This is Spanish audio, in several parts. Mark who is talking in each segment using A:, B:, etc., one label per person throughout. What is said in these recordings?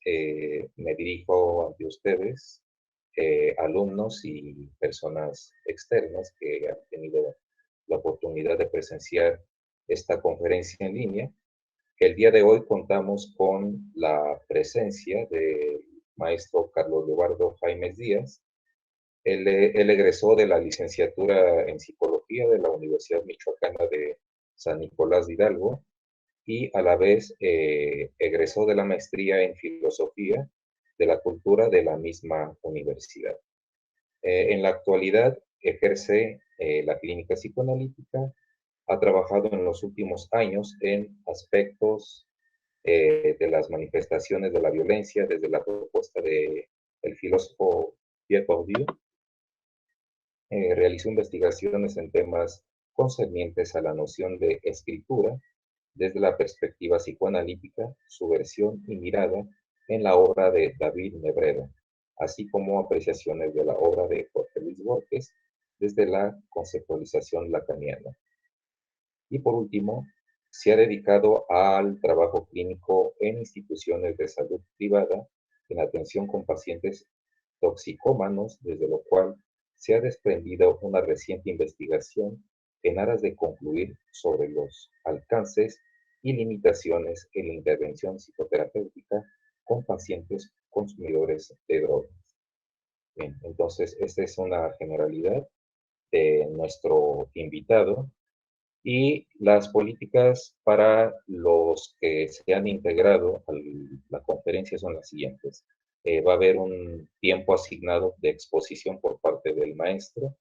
A: me dirijo ante ustedes, alumnos y personas externas que han tenido la oportunidad de presenciar esta conferencia en línea. El día de hoy contamos con la presencia del maestro Carlos Leobardo Jaimes Díaz. Él egresó de la licenciatura en Psicología de la Universidad Michoacana de San Nicolás de Hidalgo y a la vez egresó de la maestría en Filosofía de la Cultura de la misma universidad. En la actualidad ejerce la clínica psicoanalítica, ha trabajado en los últimos años en aspectos de las manifestaciones de la violencia desde la propuesta del filósofo Pierre Bourdieu. Realizó investigaciones en temas concernientes a la noción de escritura desde la perspectiva psicoanalítica, su versión y mirada en la obra de David Nebreda, así como apreciaciones de la obra de Jorge Luis Borges desde la conceptualización lacaniana. Y por último, se ha dedicado al trabajo clínico en instituciones de salud privada en atención con pacientes toxicómanos, desde lo cual se ha desprendido una reciente investigación en aras de concluir sobre los alcances y limitaciones en la intervención psicoterapéutica con pacientes consumidores de drogas. Bien, entonces, esta es una generalidad de nuestro invitado. Y las políticas para los que se han integrado a la conferencia son las siguientes. Va a haber un tiempo asignado de exposición por parte del maestro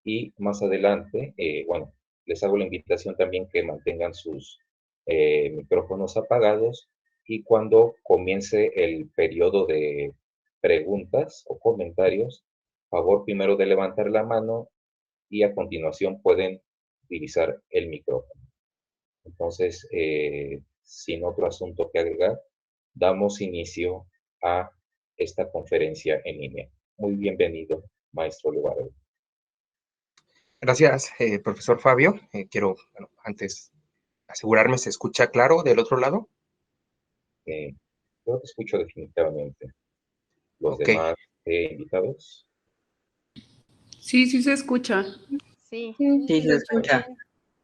A: y más adelante, bueno, les hago la invitación también que mantengan sus micrófonos apagados y cuando comience el periodo de preguntas o comentarios, favor primero de levantar la mano y a continuación pueden utilizar el micrófono. Entonces, sin otro asunto que agregar, damos inicio a esta conferencia en línea. Muy bienvenido, maestro Leobardo.
B: Gracias, profesor Fabio. Quiero, bueno, antes asegurarme, ¿se escucha claro del otro lado?
A: Yo te escucho definitivamente. ¿Los
B: Okay.
A: demás invitados?
C: Sí, sí se escucha.
D: Sí,
E: Sí, se escucha.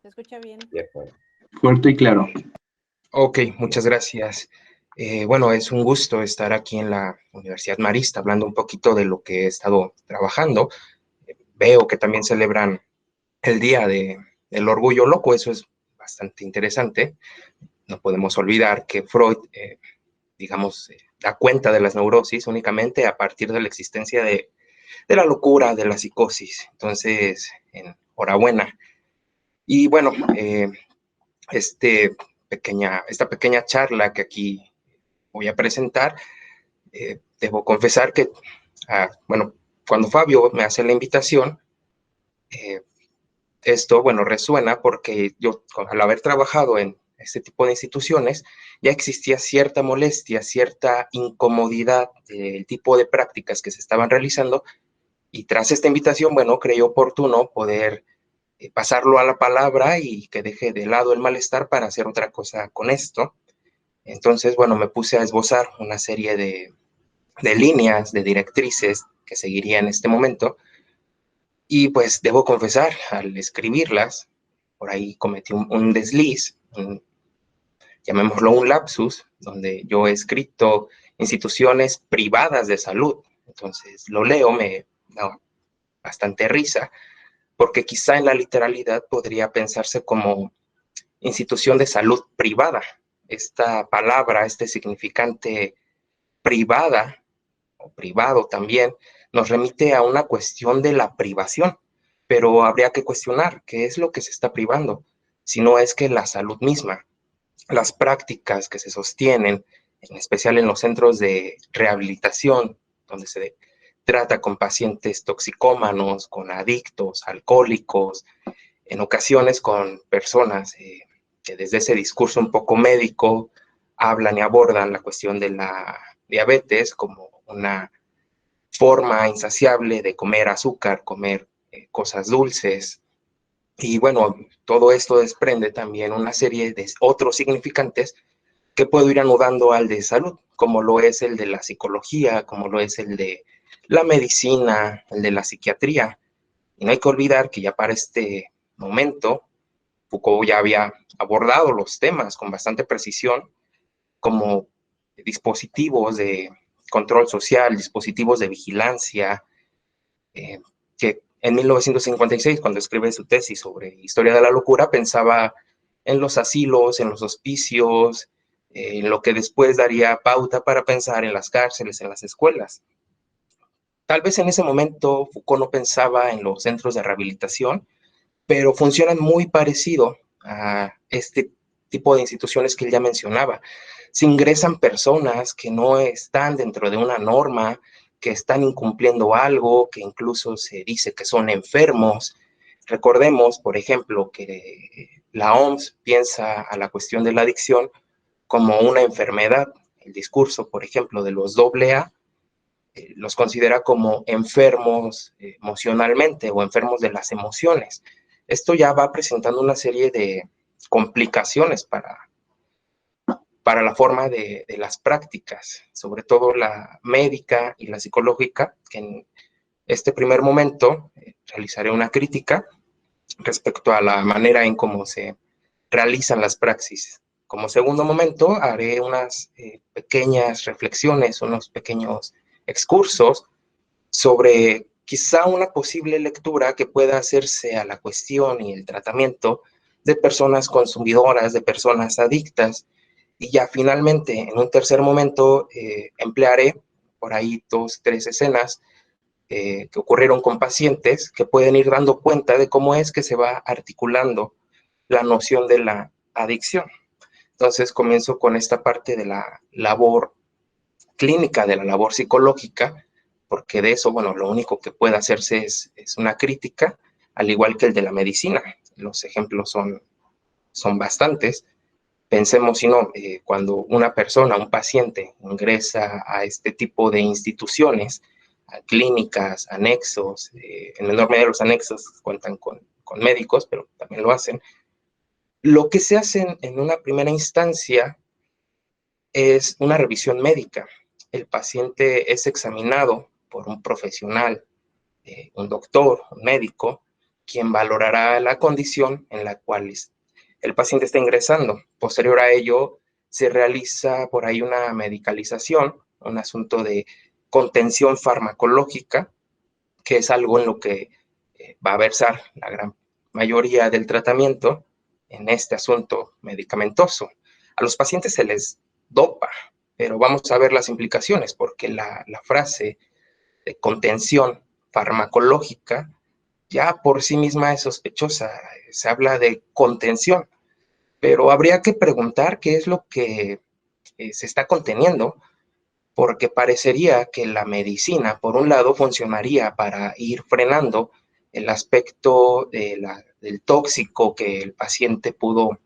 D: Se escucha bien.
A: De acuerdo.
E: Fuerte y claro.
B: Ok, muchas gracias. Bueno, es un gusto estar aquí en la Universidad Marista hablando un poquito de lo que he estado trabajando. Veo que también celebran el Día del Orgullo Loco, eso es bastante interesante. No podemos olvidar que Freud, digamos, da cuenta de las neurosis únicamente a partir de la existencia de la locura, de la psicosis. Entonces, enhorabuena. Y bueno, esta pequeña charla que aquí voy a presentar, debo confesar que, bueno, cuando Fabio me hace la invitación, esto, bueno, resuena porque yo, al haber trabajado en este tipo de instituciones, ya existía cierta molestia, cierta incomodidad del tipo de prácticas que se estaban realizando, y tras esta invitación, bueno, creí oportuno poder pasarlo a la palabra y que deje de lado el malestar para hacer otra cosa con esto. Entonces, bueno, me puse a esbozar una serie de líneas, de directrices que seguiría en este momento. Y pues debo confesar, al escribirlas, por ahí cometí un desliz, llamémoslo un lapsus, donde yo he escrito instituciones privadas de salud. Entonces lo leo, me da bastante risa, porque quizá en la literalidad podría pensarse como institución de salud privada. Esta palabra, este significante privada, o privado también, nos remite a una cuestión de la privación, pero habría que cuestionar qué es lo que se está privando, si no es que la salud misma, las prácticas que se sostienen, en especial en los centros de rehabilitación, donde se trata con pacientes toxicómanos, con adictos, alcohólicos, en ocasiones con personas que desde ese discurso un poco médico hablan y abordan la cuestión de la diabetes como una forma insaciable de comer azúcar, comer cosas dulces. Y bueno, todo esto desprende también una serie de otros significantes que puedo ir anudando al de salud, como lo es el de la psicología, como lo es el de la medicina, el de la psiquiatría. Y no hay que olvidar que ya para este momento Foucault ya había abordado los temas con bastante precisión, como dispositivos de control social, dispositivos de vigilancia, que en 1956, cuando escribe su tesis sobre historia de la locura, pensaba en los asilos, en los hospicios, en lo que después daría pauta para pensar en las cárceles, en las escuelas. Tal vez en ese momento Foucault no pensaba en los centros de rehabilitación, pero funcionan muy parecido a este tipo de instituciones que él ya mencionaba. Se ingresan personas que no están dentro de una norma, que están incumpliendo algo, que incluso se dice que son enfermos. Recordemos, por ejemplo, que la OMS piensa a la cuestión de la adicción como una enfermedad. El discurso, por ejemplo, de los AA los considera como enfermos emocionalmente o enfermos de las emociones. Esto ya va presentando una serie de complicaciones para la forma de las prácticas, sobre todo la médica y la psicológica, que en este primer momento realizaré una crítica respecto a la manera en cómo se realizan las praxis. Como segundo momento, haré unas pequeñas reflexiones, unos pequeños excursos sobre quizá una posible lectura que pueda hacerse a la cuestión y el tratamiento de personas consumidoras, de personas adictas. Y ya finalmente, en un tercer momento, emplearé por ahí 2, 3 escenas que ocurrieron con pacientes que pueden ir dando cuenta de cómo es que se va articulando la noción de la adicción. Entonces comienzo con esta parte de la labor clínica, de la labor psicológica, porque de eso, bueno, lo único que puede hacerse es una crítica, al igual que el de la medicina. Los ejemplos son bastantes. Pensemos, si no, cuando una persona, un paciente, ingresa a este tipo de instituciones, a clínicas, anexos, en menor medida los anexos cuentan con médicos, pero también lo hacen. Lo que se hace en una primera instancia es una revisión médica. El paciente es examinado por un profesional, un doctor, un médico, quien valorará la condición en la cual el paciente está ingresando. Posterior a ello, se realiza por ahí una medicalización, un asunto de contención farmacológica, que es algo en lo que va a versar la gran mayoría del tratamiento en este asunto medicamentoso. A los pacientes se les dopa, pero vamos a ver las implicaciones, porque la frase de contención farmacológica ya por sí misma es sospechosa. Se habla de contención, pero habría que preguntar qué es lo que se está conteniendo, porque parecería que la medicina, por un lado, funcionaría para ir frenando el aspecto del tóxico que el paciente pudo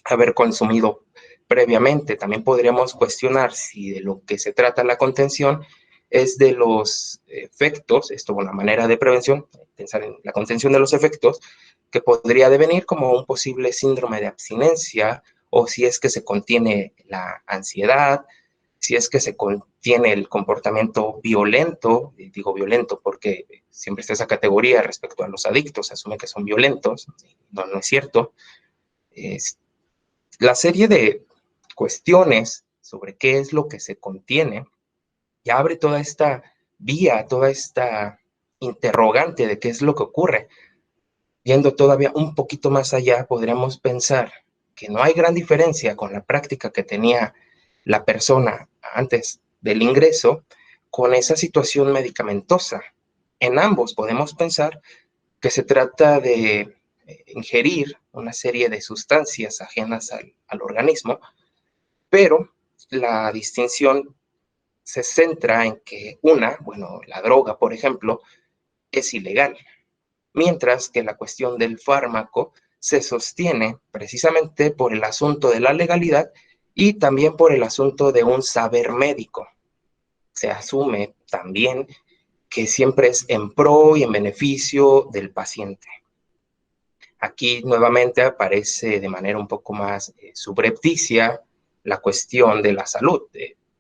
B: haber consumido previamente. También podríamos cuestionar si de lo que se trata la contención es de los efectos, esto una manera de prevención, pensar en la contención de los efectos, que podría devenir como un posible síndrome de abstinencia, o si es que se contiene la ansiedad, si es que se contiene el comportamiento violento. Digo violento porque siempre está esa categoría respecto a los adictos, se asume que son violentos, no es cierto. La serie de cuestiones sobre qué es lo que se contiene y abre toda esta vía, toda esta interrogante de qué es lo que ocurre. Yendo todavía un poquito más allá, podríamos pensar que no hay gran diferencia con la práctica que tenía la persona antes del ingreso con esa situación medicamentosa. En ambos podemos pensar que se trata de ingerir una serie de sustancias ajenas al organismo, pero la distinción se centra en que la droga, por ejemplo, es ilegal, mientras que la cuestión del fármaco se sostiene precisamente por el asunto de la legalidad y también por el asunto de un saber médico. Se asume también que siempre es en pro y en beneficio del paciente. Aquí nuevamente aparece de manera un poco más subrepticia la cuestión de la salud.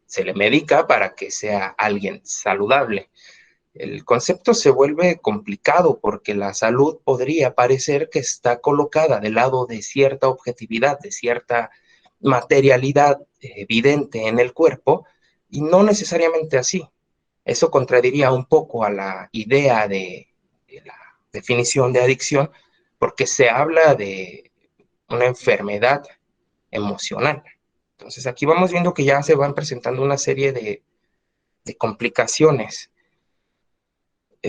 B: Se le medica para que sea alguien saludable. El concepto se vuelve complicado porque la salud podría parecer que está colocada del lado de cierta objetividad, de cierta materialidad evidente en el cuerpo, y no necesariamente así. Eso contradiría un poco a la idea de la definición de adicción, porque se habla de una enfermedad emocional. Entonces aquí vamos viendo que ya se van presentando una serie de complicaciones.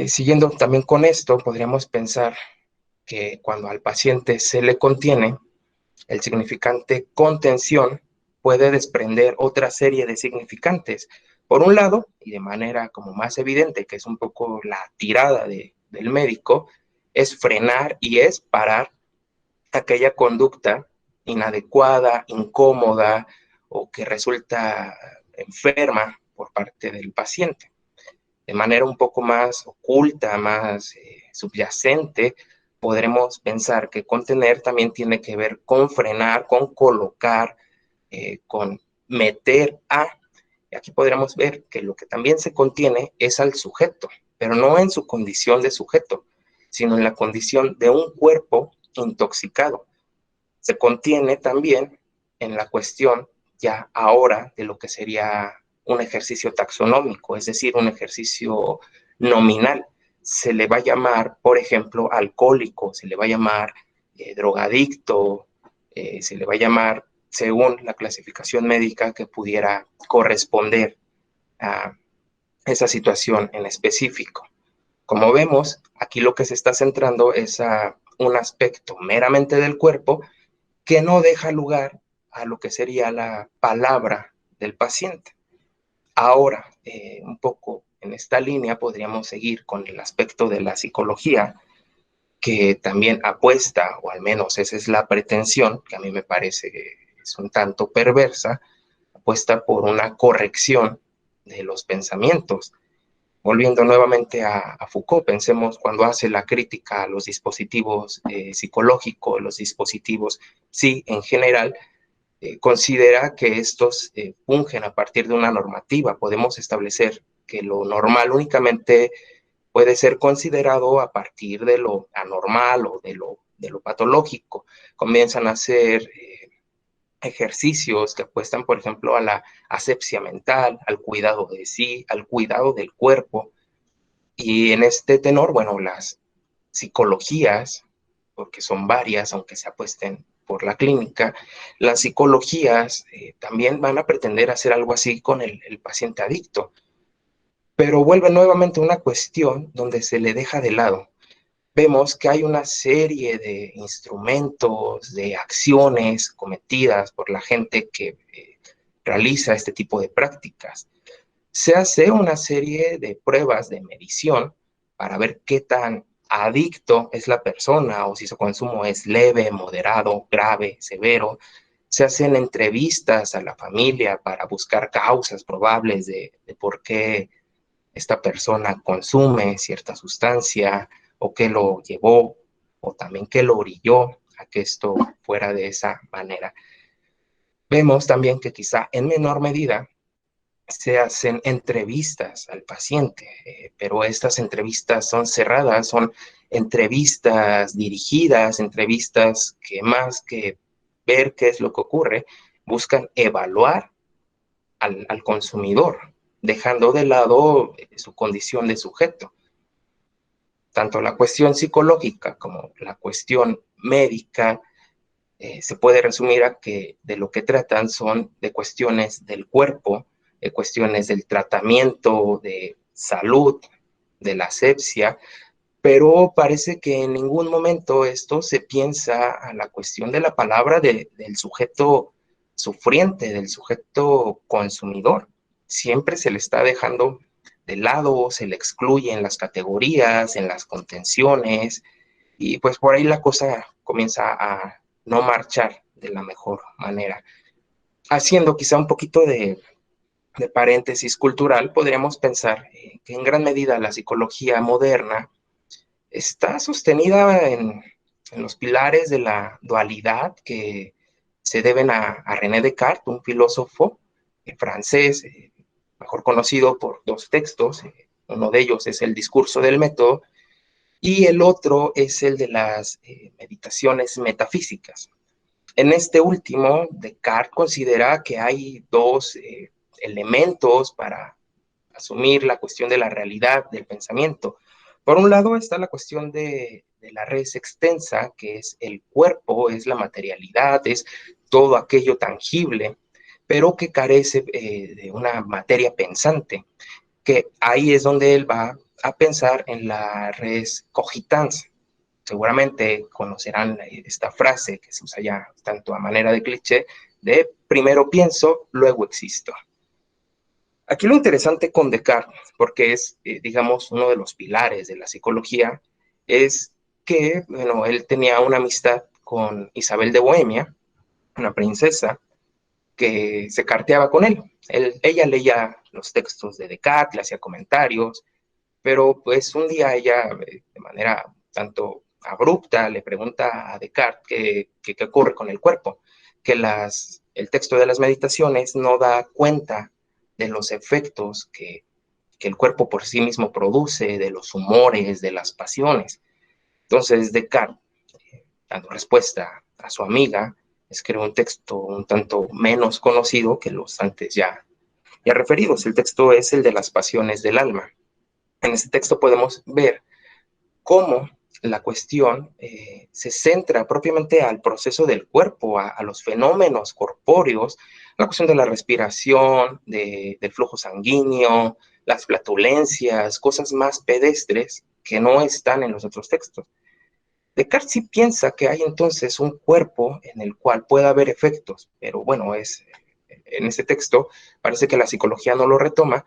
B: Siguiendo también con esto, podríamos pensar que cuando al paciente se le contiene, el significante contención puede desprender otra serie de significantes. Por un lado, y de manera como más evidente, que es un poco la tirada del médico, es frenar y es parar aquella conducta inadecuada, incómoda o que resulta enferma por parte del paciente. De manera un poco más oculta, más subyacente, podremos pensar que contener también tiene que ver con frenar, con colocar, con meter a. Y aquí podríamos ver que lo que también se contiene es al sujeto, pero no en su condición de sujeto, sino en la condición de un cuerpo intoxicado. Se contiene también en la cuestión ya ahora de lo que sería un ejercicio taxonómico, es decir, un ejercicio nominal. Se le va a llamar, por ejemplo, alcohólico, se le va a llamar drogadicto, se le va a llamar según la clasificación médica que pudiera corresponder a esa situación en específico. Como vemos, aquí lo que se está centrando es a un aspecto meramente del cuerpo que no deja lugar a lo que sería la palabra del paciente. Ahora, un poco en esta línea podríamos seguir con el aspecto de la psicología, que también apuesta, o al menos esa es la pretensión, que a mí me parece que es un tanto perversa, apuesta por una corrección de los pensamientos. Volviendo nuevamente a Foucault, pensemos cuando hace la crítica a los dispositivos psicológicos, los dispositivos, sí, en general, considera que estos fungen a partir de una normativa. Podemos establecer que lo normal únicamente puede ser considerado a partir de lo anormal o de lo patológico. Comienzan a hacer ejercicios que apuestan, por ejemplo, a la asepsia mental, al cuidado de sí, al cuidado del cuerpo. Y en este tenor, bueno, las psicologías, porque son varias, aunque se apuesten por la clínica, las psicologías también van a pretender hacer algo así con el paciente adicto, pero vuelve nuevamente una cuestión donde se le deja de lado. Vemos que hay una serie de instrumentos, de acciones cometidas por la gente que realiza este tipo de prácticas. Se hace una serie de pruebas de medición para ver qué tan adicto es la persona o si su consumo es leve, moderado, grave, severo. Se hacen entrevistas a la familia para buscar causas probables de por qué esta persona consume cierta sustancia o qué lo llevó o también qué lo orilló a que esto fuera de esa manera. Vemos también que quizá en menor medida se hacen entrevistas al paciente, pero estas entrevistas son cerradas, son entrevistas dirigidas, entrevistas que más que ver qué es lo que ocurre, buscan evaluar al consumidor, dejando de lado su condición de sujeto. Tanto la cuestión psicológica como la cuestión médica se puede resumir a que de lo que tratan son de cuestiones del cuerpo, de cuestiones del tratamiento de salud, de la asepsia, pero parece que en ningún momento esto se piensa a la cuestión de la palabra del sujeto sufriente, del sujeto consumidor. Siempre se le está dejando de lado, se le excluye en las categorías, en las contenciones, y pues por ahí la cosa comienza a no marchar de la mejor manera. Haciendo quizá un poquito de paréntesis cultural, podríamos pensar que en gran medida la psicología moderna está sostenida en los pilares de la dualidad que se deben a René Descartes, un filósofo francés, mejor conocido por dos textos. Uno de ellos es el Discurso del Método y el otro es el de las meditaciones metafísicas. En este último, Descartes considera que hay dos elementos para asumir la cuestión de la realidad del pensamiento. Por un lado está la cuestión de la res extensa, que es el cuerpo, es la materialidad, es todo aquello tangible, pero que carece de una materia pensante, que ahí es donde él va a pensar en la res cogitans. Seguramente conocerán esta frase que se usa ya tanto a manera de cliché, de primero pienso, luego existo. Aquí lo interesante con Descartes, porque es, digamos, uno de los pilares de la psicología, es que, bueno, él tenía una amistad con Isabel de Bohemia, una princesa, que se carteaba con él. Ella leía los textos de Descartes, le hacía comentarios, pero pues un día ella, de manera tanto abrupta, le pregunta a Descartes qué ocurre con el cuerpo, que el texto de las meditaciones no da cuenta de los efectos que el cuerpo por sí mismo produce, de los humores, de las pasiones. Entonces Descartes, dando respuesta a su amiga, escribe un texto un tanto menos conocido que los antes ya referidos. El texto es el de las pasiones del alma. En este texto podemos ver cómo la cuestión se centra propiamente al proceso del cuerpo, a los fenómenos corpóreos, la cuestión de la respiración, del flujo sanguíneo, las flatulencias, cosas más pedestres que no están en los otros textos. Descartes sí piensa que hay entonces un cuerpo en el cual puede haber efectos, pero bueno, en ese texto parece que la psicología no lo retoma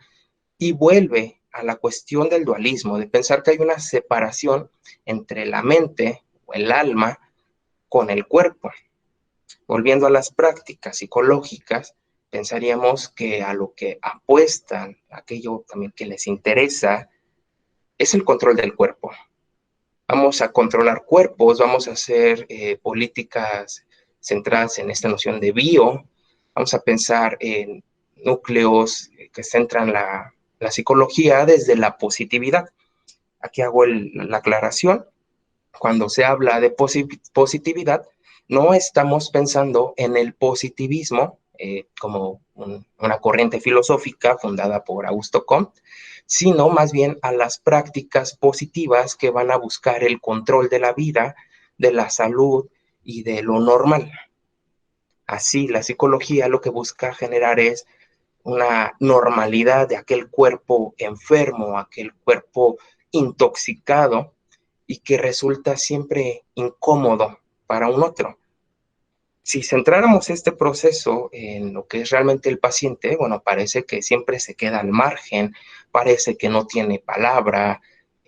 B: y vuelve a la cuestión del dualismo, de pensar que hay una separación entre la mente o el alma con el cuerpo. Volviendo a las prácticas psicológicas, pensaríamos que a lo que apuestan, aquello también que les interesa, es el control del cuerpo. Vamos a controlar cuerpos, vamos a hacer políticas centradas en esta noción de bio, vamos a pensar en núcleos que centran la psicología desde la positividad. Aquí hago la aclaración. Cuando se habla de positividad, no estamos pensando en el positivismo como una corriente filosófica fundada por Augusto Comte, sino más bien a las prácticas positivas que van a buscar el control de la vida, de la salud y de lo normal. Así, la psicología lo que busca generar es una normalidad de aquel cuerpo enfermo, aquel cuerpo intoxicado y que resulta siempre incómodo para un otro. Si centráramos este proceso en lo que es realmente el paciente, bueno, parece que siempre se queda al margen, parece que no tiene palabra,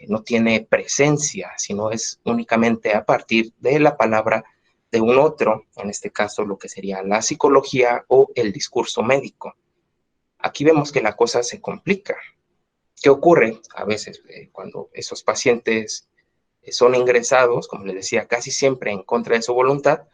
B: no tiene presencia, sino es únicamente a partir de la palabra de un otro, en este caso lo que sería la psicología o el discurso médico. Aquí vemos que la cosa se complica. ¿Qué ocurre? A veces cuando esos pacientes son ingresados, como les decía, casi siempre en contra de su voluntad,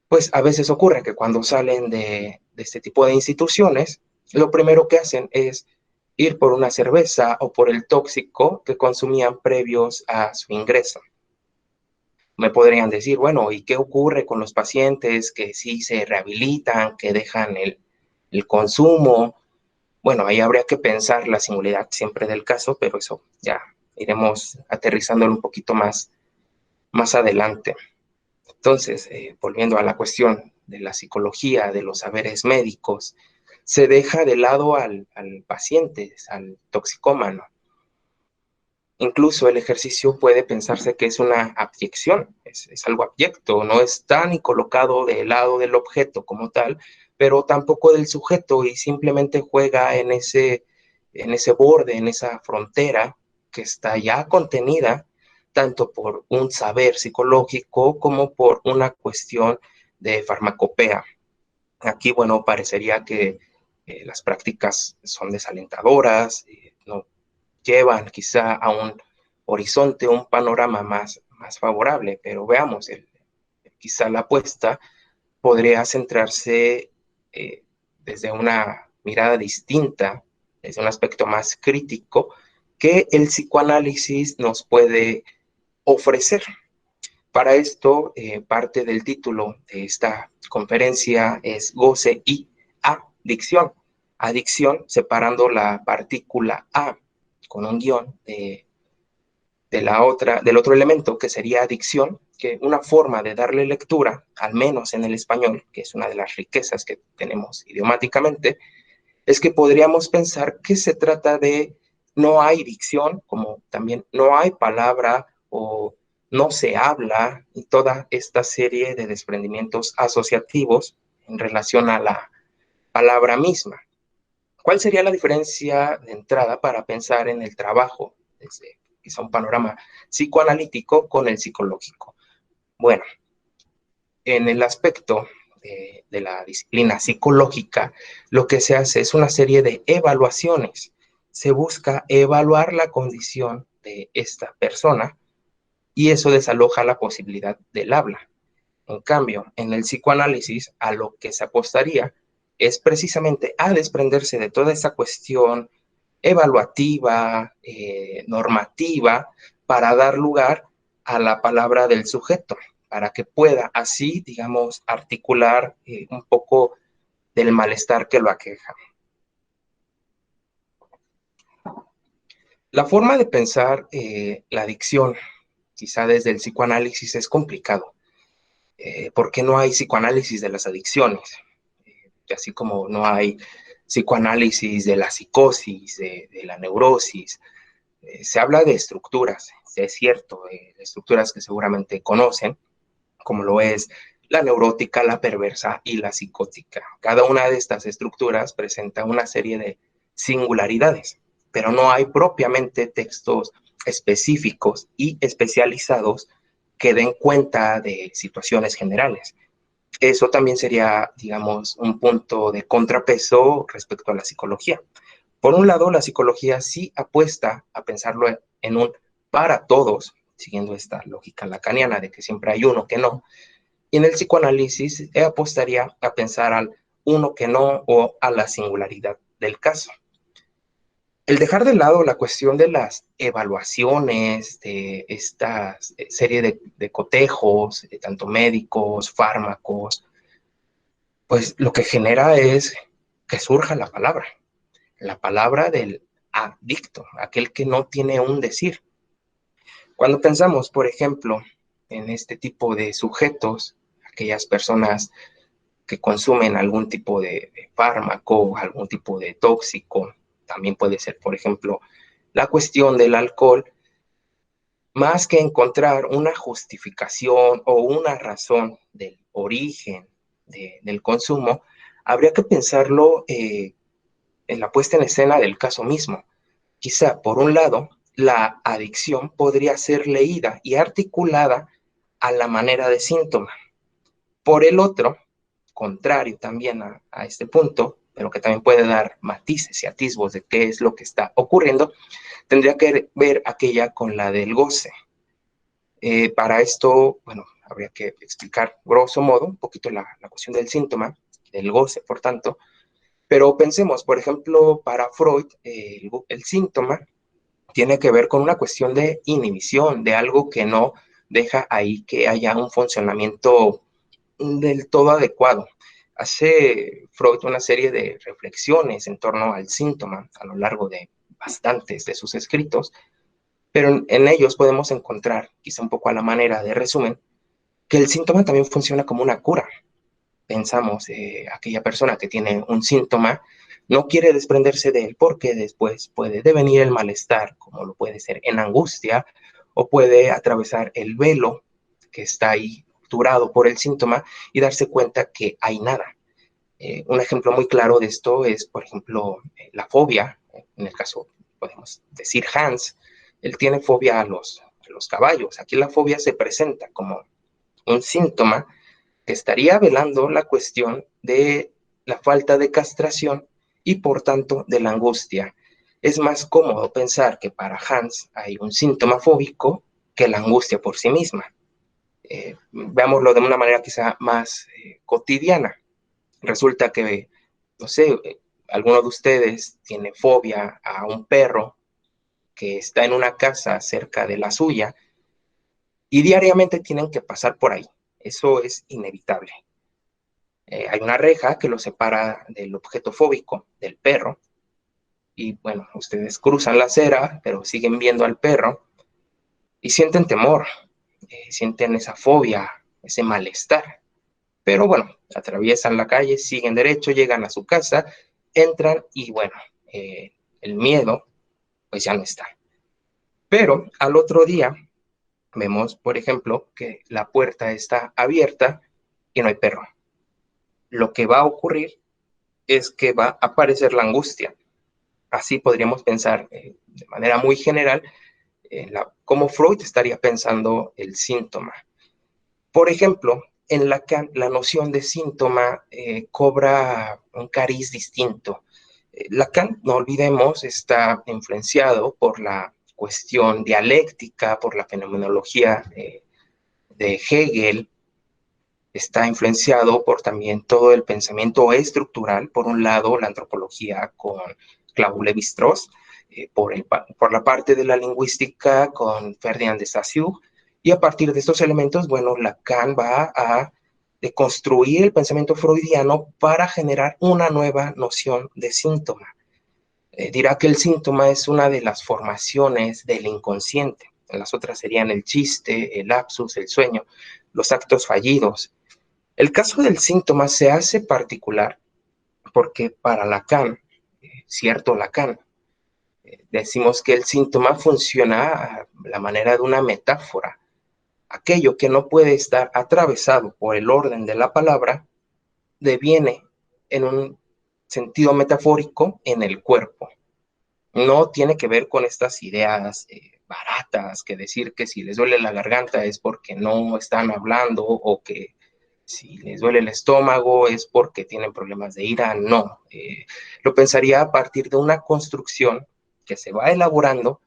B: pues a veces ocurre que cuando salen de este tipo de instituciones, lo primero que hacen es ir por una cerveza o por el tóxico que consumían previos a su ingreso. Me podrían decir, bueno, ¿y qué ocurre con los pacientes que sí se rehabilitan, que dejan el consumo? Bueno, ahí habría que pensar la singularidad siempre del caso, pero eso ya iremos aterrizándolo un poquito más adelante. Entonces, volviendo a la cuestión de la psicología, de los saberes médicos, se deja de lado al paciente, al toxicómano. Incluso el ejercicio puede pensarse que es una abyección, es algo abyecto, no está ni colocado del lado del objeto como tal, pero tampoco del sujeto y simplemente juega en ese borde, en esa frontera que está ya contenida tanto por un saber psicológico como por una cuestión de farmacopea. Aquí, bueno, parecería que las prácticas son desalentadoras, no llevan quizá a un horizonte, un panorama más favorable, pero veamos, quizá la apuesta podría centrarse desde una mirada distinta, desde un aspecto más crítico, que el psicoanálisis nos puede ofrecer. Para esto, parte del título de esta conferencia es Goce y Adicción. Adicción separando la partícula A con un guión del otro elemento que sería adicción, que una forma de darle lectura, al menos en el español, que es una de las riquezas que tenemos idiomáticamente, es que podríamos pensar que se trata de no hay dicción, como también no hay palabra o no se habla, y toda esta serie de desprendimientos asociativos en relación a la palabra misma. ¿Cuál sería la diferencia de entrada para pensar en el trabajo desde quizá un panorama psicoanalítico con el psicológico? Bueno, en el aspecto de la disciplina psicológica, lo que se hace es una serie de evaluaciones. Se busca evaluar la condición de esta persona y eso desaloja la posibilidad del habla. En cambio, en el psicoanálisis, a lo que se apostaría es precisamente a desprenderse de toda esa cuestión evaluativa, normativa, para dar lugar a la palabra del sujeto, para que pueda así, digamos, articular un poco del malestar que lo aqueja. La forma de pensar la adicción, quizá desde el psicoanálisis, es complicado. ¿Por qué no hay psicoanálisis de las adicciones? Así como no hay psicoanálisis de la psicosis, de la neurosis. Se habla de estructuras, es cierto, estructuras que seguramente conocen, como lo es la neurótica, la perversa y la psicótica. Cada una de estas estructuras presenta una serie de singularidades, pero no hay propiamente textos específicos y especializados que den cuenta de situaciones generales. Eso también sería, digamos, un punto de contrapeso respecto a la psicología. Por un lado, la psicología sí apuesta a pensarlo en un para todos, siguiendo esta lógica lacaniana de que siempre hay uno que no, y en el psicoanálisis apostaría a pensar al uno que no o a la singularidad del caso. El dejar de lado la cuestión de las evaluaciones, de esta serie de cotejos, de tanto médicos, fármacos, pues lo que genera es que surja la palabra del adicto, aquel que no tiene un decir. Cuando pensamos, por ejemplo, en este tipo de sujetos, aquellas personas que consumen algún tipo de fármaco, algún tipo de tóxico, también puede ser, por ejemplo, la cuestión del alcohol, más que encontrar una justificación o una razón del origen del consumo, habría que pensarlo en la puesta en escena del caso mismo. Quizá, por un lado, la adicción podría ser leída y articulada a la manera de síntoma. Por el otro, contrario también a este punto, pero que también puede dar matices y atisbos de qué es lo que está ocurriendo, tendría que ver aquella con la del goce. Para esto, bueno, habría que explicar grosso modo un poquito la cuestión del síntoma, del goce, por tanto, pero pensemos, por ejemplo, para Freud, el síntoma tiene que ver con una cuestión de inhibición, de algo que no deja ahí que haya un funcionamiento del todo adecuado. Hace Freud una serie de reflexiones en torno al síntoma a lo largo de bastantes de sus escritos, pero en ellos podemos encontrar, quizá un poco a la manera de resumen, que el síntoma también funciona como una cura. Pensamos, aquella persona que tiene un síntoma no quiere desprenderse de él porque después puede devenir el malestar, como lo puede ser en angustia, o puede atravesar el velo que está ahí obturado por el síntoma y darse cuenta que hay nada. Un ejemplo muy claro de esto es, por ejemplo, la fobia. En el caso, podemos decir Hans, él tiene fobia a los caballos. Aquí la fobia se presenta como un síntoma que estaría velando la cuestión de la falta de castración y por tanto de la angustia. Es más cómodo pensar que para Hans hay un síntoma fóbico que la angustia por sí misma. Veámoslo de una manera quizá más cotidiana. Resulta que, no sé, alguno de ustedes tiene fobia a un perro que está en una casa cerca de la suya y diariamente tienen que pasar por ahí. Eso es inevitable. Hay una reja que lo separa del objeto fóbico, del perro, y bueno, ustedes cruzan la acera, pero siguen viendo al perro y sienten temor, sienten esa fobia, ese malestar. Pero bueno, atraviesan la calle, siguen derecho, llegan a su casa, entran y bueno, el miedo pues ya no está. Pero al otro día vemos, por ejemplo, que la puerta está abierta y no hay perro. Lo que va a ocurrir es que va a aparecer la angustia. Así podríamos pensar de manera muy general cómo Freud estaría pensando el síntoma. Por ejemplo, en Lacan, la noción de síntoma cobra un cariz distinto. Lacan, no olvidemos, está influenciado por la cuestión dialéctica, por la fenomenología de Hegel, está influenciado por también todo el pensamiento estructural, por un lado la antropología con Claude Lévi-Strauss, por la parte de la lingüística con Ferdinand de Saussure, y a partir de estos elementos, bueno, Lacan va a deconstruir el pensamiento freudiano para generar una nueva noción de síntoma. Dirá que el síntoma es una de las formaciones del inconsciente. Las otras serían el chiste, el lapsus, el sueño, los actos fallidos. El caso del síntoma se hace particular porque para Lacan, cierto Lacan, decimos que el síntoma funciona a la manera de una metáfora. Aquello que no puede estar atravesado por el orden de la palabra deviene en un sentido metafórico en el cuerpo. No tiene que ver con estas ideas baratas, que decir que si les duele la garganta es porque no están hablando o que si les duele el estómago es porque tienen problemas de ira. No, lo pensaría a partir de una construcción que se va elaborando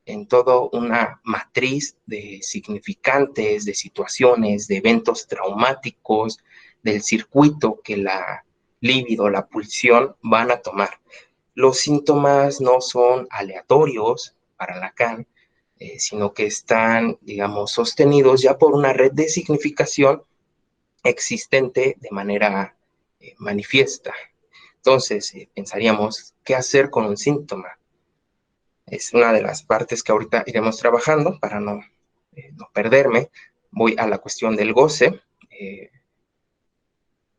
B: en toda una matriz de significantes, de situaciones, de eventos traumáticos, del circuito que la libido, la pulsión van a tomar. Los síntomas no son aleatorios para Lacan, sino que están, digamos, sostenidos ya por una red de significación existente de manera manifiesta. Entonces, pensaríamos, ¿qué hacer con un síntoma? Es una de las partes que ahorita iremos trabajando para no perderme. Voy a la cuestión del goce.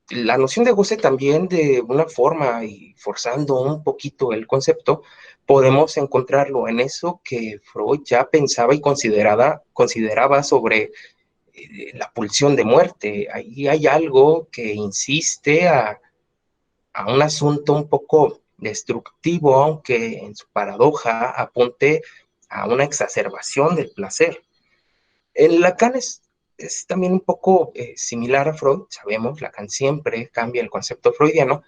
B: La noción de goce también, de una forma y forzando un poquito el concepto, podemos encontrarlo en eso que Freud ya pensaba y consideraba sobre la pulsión de muerte. Ahí hay algo que insiste a un asunto un poco destructivo, aunque en su paradoja apunte a una exacerbación del placer. En Lacan es también un poco similar a Freud, sabemos, Lacan siempre cambia el concepto freudiano,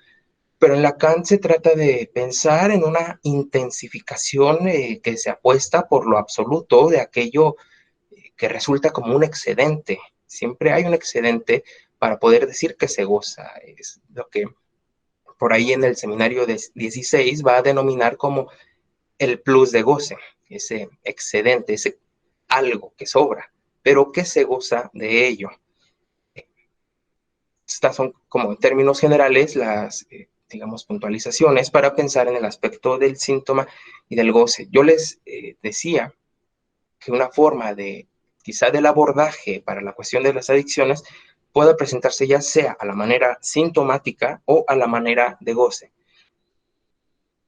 B: pero en Lacan se trata de pensar en una intensificación que se apuesta por lo absoluto de aquello que resulta como un excedente. Siempre hay un excedente para poder decir que se goza. Es lo que por ahí en el seminario de 16 va a denominar como el plus de goce, ese excedente, ese algo que sobra, pero que se goza de ello. Estas son, como en términos generales, las, digamos, puntualizaciones para pensar en el aspecto del síntoma y del goce. Yo les decía que una forma de, quizá del abordaje para la cuestión de las adicciones, pueda presentarse ya sea a la manera sintomática o a la manera de goce.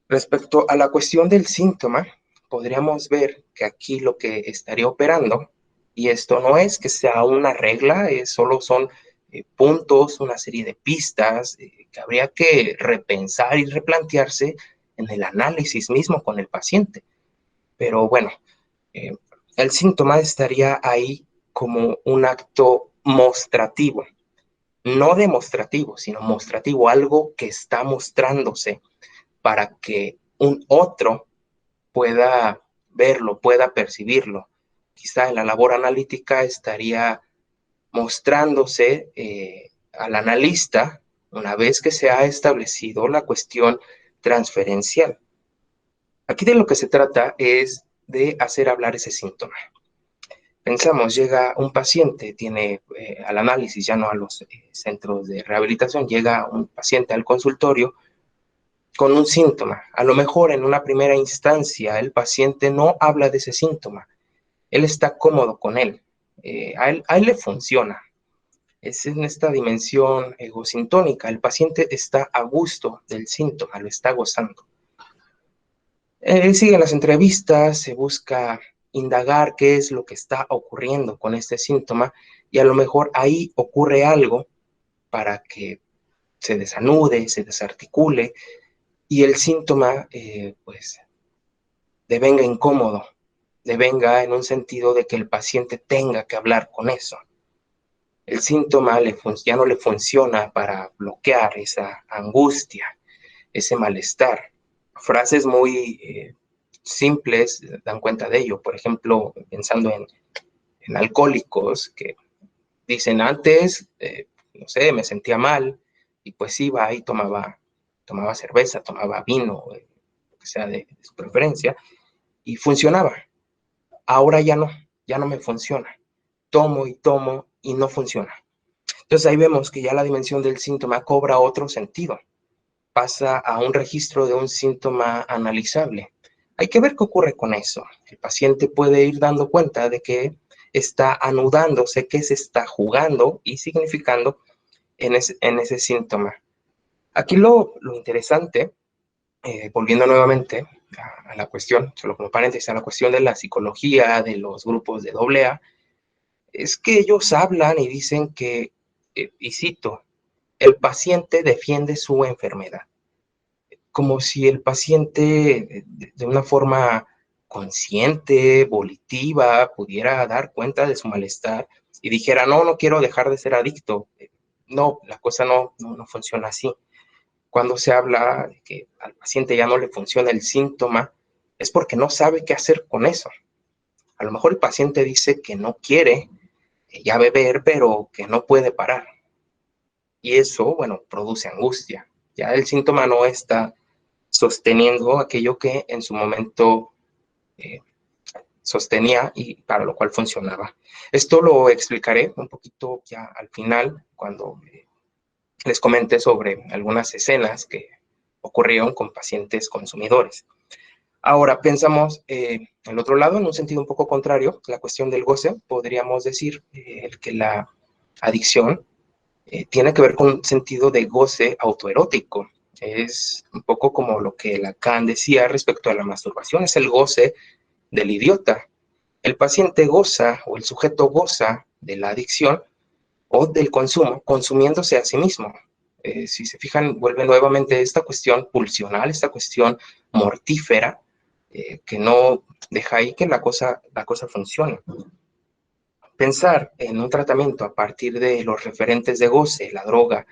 B: Respecto a la cuestión del síntoma, podríamos ver que aquí lo que estaría operando, y esto no es que sea una regla, solo son puntos, una serie de pistas que habría que repensar y replantearse en el análisis mismo con el paciente. Pero bueno, el síntoma estaría ahí como un acto mostrativo, no demostrativo, sino mostrativo, algo que está mostrándose para que un otro pueda verlo, pueda percibirlo. Quizá en la labor analítica estaría mostrándose al analista una vez que se ha establecido la cuestión transferencial. Aquí de lo que se trata es de hacer hablar ese síntoma. Pensamos, llega un paciente, tiene al análisis, ya no a los centros de rehabilitación, llega un paciente al consultorio con un síntoma. A lo mejor en una primera instancia el paciente no habla de ese síntoma, él está cómodo con él, a él le funciona. Es en esta dimensión egosintónica, el paciente está a gusto del síntoma, lo está gozando. Siguen las entrevistas, se busca indagar qué es lo que está ocurriendo con este síntoma y a lo mejor ahí ocurre algo para que se desanude, se desarticule y el síntoma pues devenga incómodo, devenga en un sentido de que el paciente tenga que hablar con eso. El síntoma ya no le funciona para bloquear esa angustia, ese malestar. Frases muy simples dan cuenta de ello. Por ejemplo, pensando en alcohólicos que dicen antes, no sé, me sentía mal y pues iba y tomaba cerveza, tomaba vino, lo que sea de su preferencia, y funcionaba. Ahora ya no me funciona. Tomo y no funciona. Entonces ahí vemos que ya la dimensión del síntoma cobra otro sentido. Pasa a un registro de un síntoma analizable. Hay que ver qué ocurre con eso. El paciente puede ir dando cuenta de que está anudándose, que se está jugando y significando en ese síntoma. Aquí lo interesante, volviendo nuevamente a la cuestión, solo como paréntesis, a la cuestión de la psicología, de los grupos de AA, es que ellos hablan y dicen que, y cito, el paciente defiende su enfermedad. Como si el paciente de una forma consciente, volitiva, pudiera dar cuenta de su malestar y dijera, no quiero dejar de ser adicto. No, la cosa no funciona así. Cuando se habla de que al paciente ya no le funciona el síntoma, es porque no sabe qué hacer con eso. A lo mejor el paciente dice que no quiere ya beber, pero que no puede parar. Y eso, bueno, produce angustia. Ya el síntoma no está sosteniendo aquello que en su momento sostenía y para lo cual funcionaba. Esto lo explicaré un poquito ya al final, cuando les comente sobre algunas escenas que ocurrieron con pacientes consumidores. Ahora pensamos el otro lado, en un sentido un poco contrario, la cuestión del goce. Podríamos decir que la adicción tiene que ver con un sentido de goce autoerótico. Es un poco como lo que Lacan decía respecto a la masturbación, es el goce del idiota. El paciente goza o el sujeto goza de la adicción o del consumo, consumiéndose a sí mismo. Si se fijan, vuelve nuevamente esta cuestión pulsional, esta cuestión mortífera, que no deja ahí que la cosa funcione. Pensar en un tratamiento a partir de los referentes de goce, la droga,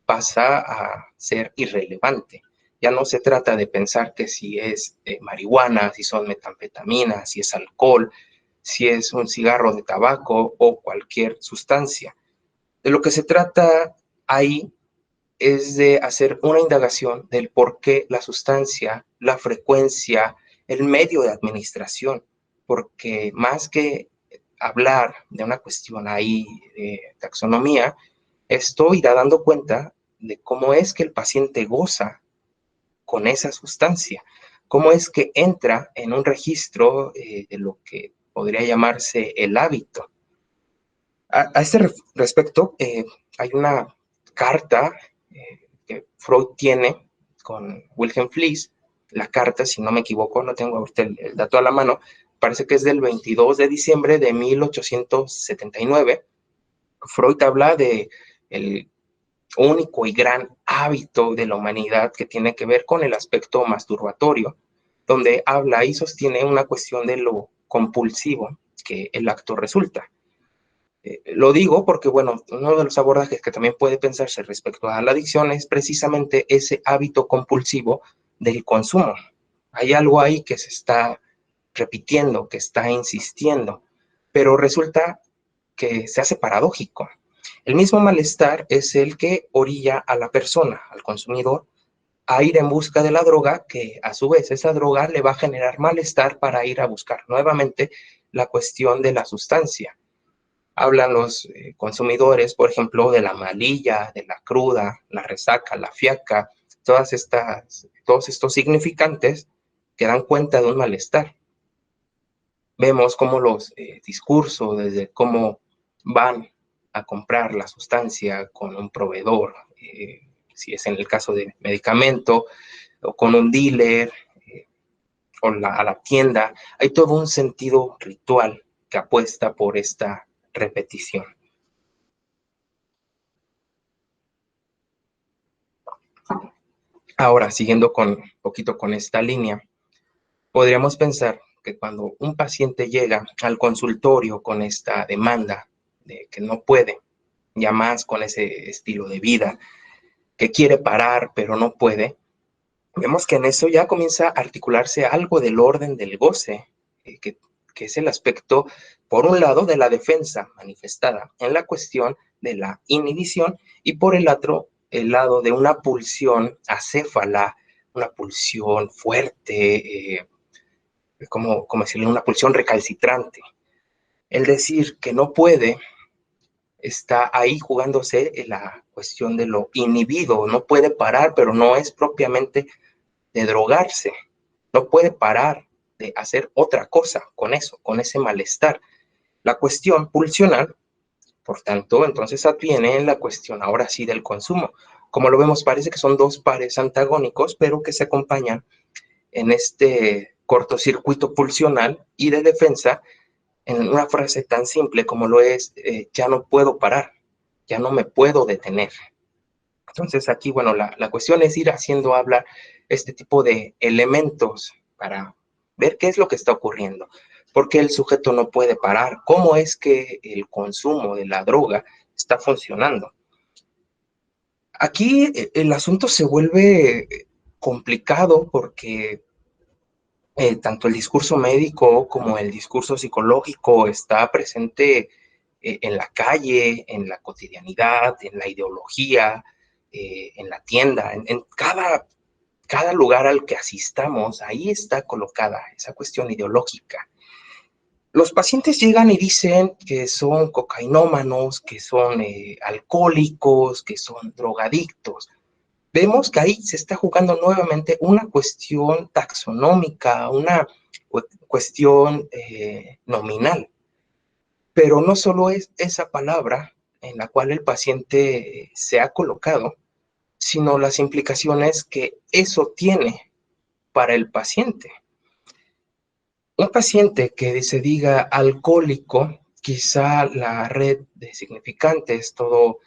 B: pasa a ser irrelevante. Ya no se trata de pensar que si es marihuana, si son metanfetaminas, si es alcohol, si es un cigarro de tabaco o cualquier sustancia. De lo que se trata ahí es de hacer una indagación del por qué la sustancia, la frecuencia, el medio de administración, porque más que hablar de una cuestión ahí de taxonomía, esto irá dando cuenta de cómo es que el paciente goza con esa sustancia, cómo es que entra en un registro de lo que podría llamarse el hábito. A este respecto, hay una carta que Freud tiene con Wilhelm Fliess. La carta, si no me equivoco, no tengo ahorita el dato a la mano, parece que es del 22 de diciembre de 1879. Freud habla de el único y gran hábito de la humanidad que tiene que ver con el aspecto masturbatorio, donde habla y sostiene una cuestión de lo compulsivo que el acto resulta. Lo digo porque, bueno, uno de los abordajes que también puede pensarse respecto a la adicción es precisamente ese hábito compulsivo del consumo. Hay algo ahí que se está repitiendo, que está insistiendo, pero resulta que se hace paradójico. El mismo malestar es el que orilla a la persona, al consumidor, a ir en busca de la droga, que a su vez esa droga le va a generar malestar para ir a buscar nuevamente la cuestión de la sustancia. Hablan los consumidores, por ejemplo, de la malilla, de la cruda, la resaca, la fiaca, todos estos significantes que dan cuenta de un malestar. Vemos cómo los discursos, desde cómo van a comprar la sustancia con un proveedor, si es en el caso de medicamento, o con un dealer, o a la tienda, hay todo un sentido ritual que apuesta por esta repetición. Ahora, siguiendo un poquito con esta línea, podríamos pensar que cuando un paciente llega al consultorio con esta demanda de que no puede, ya más con ese estilo de vida, que quiere parar pero no puede, vemos que en eso ya comienza a articularse algo del orden del goce, que es el aspecto, por un lado, de la defensa manifestada en la cuestión de la inhibición, y por el otro, el lado de una pulsión acéfala, una pulsión fuerte, como decirle, una pulsión recalcitrante. El decir que no puede está ahí jugándose la cuestión de lo inhibido, no puede parar, pero no es propiamente de drogarse, no puede parar de hacer otra cosa con eso, con ese malestar. La cuestión pulsional, por tanto, entonces adviene en la cuestión ahora sí del consumo. Como lo vemos, parece que son dos pares antagónicos, pero que se acompañan en este cortocircuito pulsional y de defensa en una frase tan simple como lo es, ya no puedo parar, ya no me puedo detener. Entonces aquí, bueno, la cuestión es ir haciendo hablar este tipo de elementos para ver qué es lo que está ocurriendo, por qué el sujeto no puede parar, cómo es que el consumo de la droga está funcionando. Aquí el asunto se vuelve complicado porque tanto el discurso médico como el discurso psicológico está presente en la calle, en la cotidianidad, en la ideología, en la tienda, en cada lugar al que asistamos, ahí está colocada esa cuestión ideológica. Los pacientes llegan y dicen que son cocainómanos, que son alcohólicos, que son drogadictos. Vemos que ahí se está jugando nuevamente una cuestión taxonómica, una cuestión nominal. Pero no solo es esa palabra en la cual el paciente se ha colocado, sino las implicaciones que eso tiene para el paciente. Un paciente que se diga alcohólico, quizá la red de significantes, todo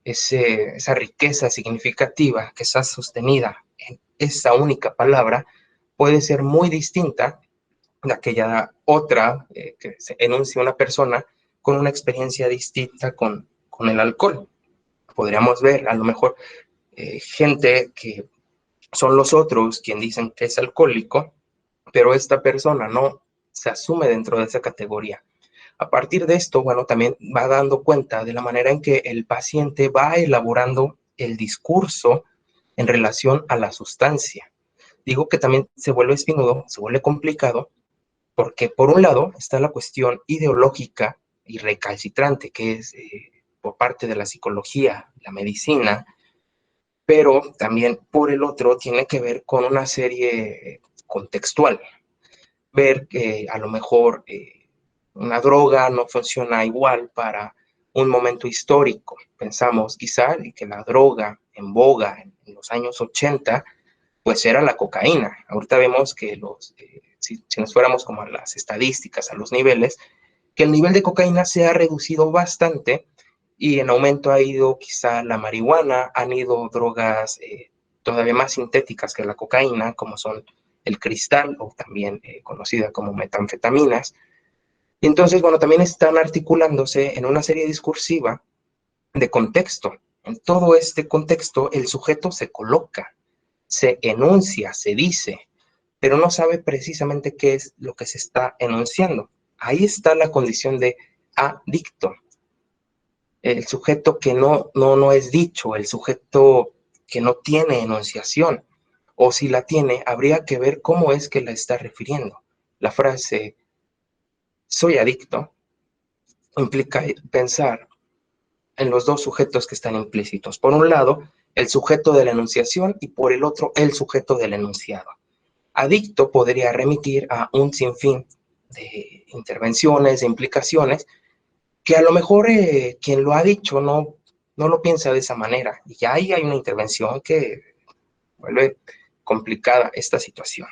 B: esa riqueza significativa que está sostenida en esa única palabra, puede ser muy distinta de aquella otra que se enuncia una persona con una experiencia distinta con el alcohol. Podríamos ver a lo mejor gente que son los otros quien dicen que es alcohólico, pero esta persona no se asume dentro de esa categoría. A partir de esto, bueno, también va dando cuenta de la manera en que el paciente va elaborando el discurso en relación a la sustancia. Digo que también se vuelve espinudo, se vuelve complicado, porque por un lado está la cuestión ideológica y recalcitrante, que es por parte de la psicología, la medicina, pero también por el otro tiene que ver con una serie contextual. Ver que a lo mejor una droga no funciona igual para un momento histórico. Pensamos quizá que la droga en boga en los años 80, pues era la cocaína. Ahorita vemos que si nos fuéramos como a las estadísticas, a los niveles, que el nivel de cocaína se ha reducido bastante y en aumento ha ido quizá la marihuana, han ido drogas todavía más sintéticas que la cocaína, como son el cristal, o también conocida como metanfetaminas. Y entonces, bueno, también están articulándose en una serie discursiva de contexto. En todo este contexto, el sujeto se coloca, se enuncia, se dice, pero no sabe precisamente qué es lo que se está enunciando. Ahí está la condición de adicto. el sujeto que no es dicho, el sujeto que no tiene enunciación, o si la tiene, habría que ver cómo es que la está refiriendo. La frase soy adicto implica pensar en los dos sujetos que están implícitos. Por un lado, el sujeto de la enunciación y por el otro, el sujeto del enunciado. Adicto podría remitir a un sinfín de intervenciones, de implicaciones, que a lo mejor quien lo ha dicho no lo piensa de esa manera. Y ya ahí hay una intervención que vuelve complicada esta situación.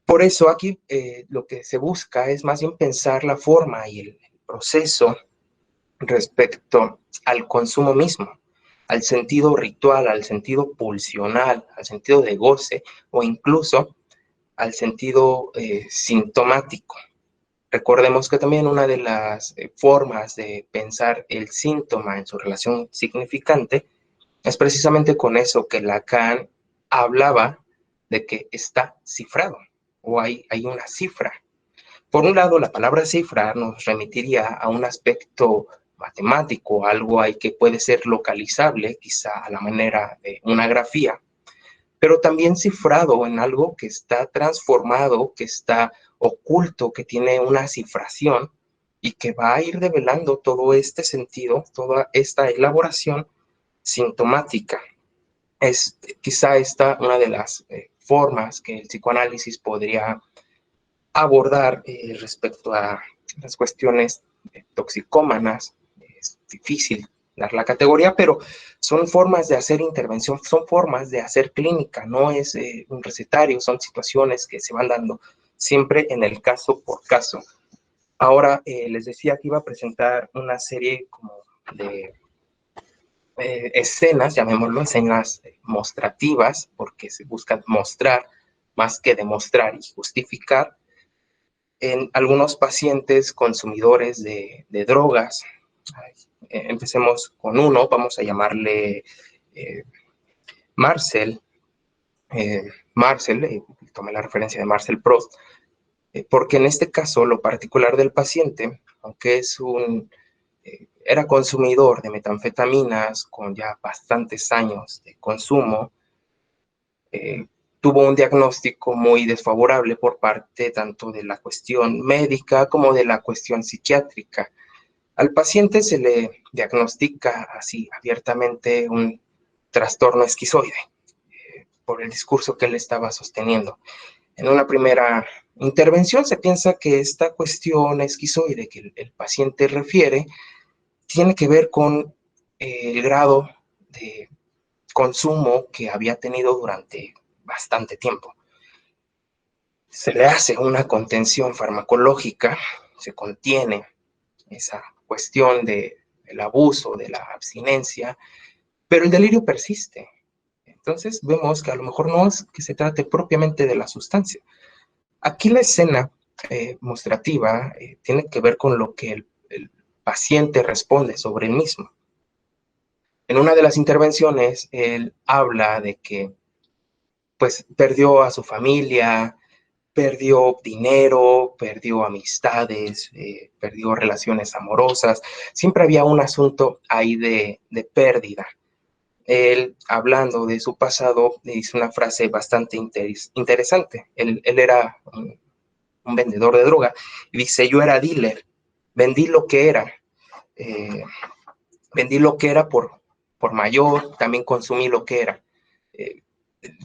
B: Por eso aquí lo que se busca es más bien pensar la forma y el proceso respecto al consumo mismo, al sentido ritual, al sentido pulsional, al sentido de goce o incluso al sentido sintomático. Recordemos que también una de las formas de pensar el síntoma en su relación significante es precisamente con eso que Lacan hablaba de que está cifrado o hay una cifra. Por un lado, la palabra cifra nos remitiría a un aspecto matemático, algo ahí que puede ser localizable, quizá a la manera de una grafía, pero también cifrado en algo que está transformado, que está oculto, que tiene una cifración y que va a ir develando todo este sentido, toda esta elaboración sintomática. Es quizá esta una de las formas que el psicoanálisis podría abordar respecto a las cuestiones toxicómanas. Es difícil dar la categoría, pero son formas de hacer intervención, son formas de hacer clínica, no es un recetario, son situaciones que se van dando siempre en el caso por caso. Ahora les decía que iba a presentar una serie como de escenas, llamémoslo escenas mostrativas, porque se busca mostrar más que demostrar y justificar en algunos pacientes consumidores de drogas. Empecemos con uno, vamos a llamarle Marcel. Marcel, tomé la referencia de Marcel Proust, porque en este caso lo particular del paciente, aunque era consumidor de metanfetaminas con ya bastantes años de consumo, tuvo un diagnóstico muy desfavorable por parte tanto de la cuestión médica como de la cuestión psiquiátrica. Al paciente se le diagnostica así abiertamente un trastorno esquizoide por el discurso que él estaba sosteniendo. En una primera intervención se piensa que esta cuestión esquizoide que el paciente refiere tiene que ver con el grado de consumo que había tenido durante bastante tiempo. Se le hace una contención farmacológica, se contiene esa cuestión del abuso, de la abstinencia, pero el delirio persiste. Entonces vemos que a lo mejor no es que se trate propiamente de la sustancia. Aquí la escena mostrativa tiene que ver con lo que el paciente responde sobre el mismo. En una de las intervenciones, él habla de que pues perdió a su familia, perdió dinero, perdió amistades, perdió relaciones amorosas. Siempre había un asunto ahí de pérdida. Él, hablando de su pasado, dice una frase bastante interesante. Él era un vendedor de droga y dice, yo era dealer, vendí lo que era. Vendí lo que era por mayor, también consumí lo que era.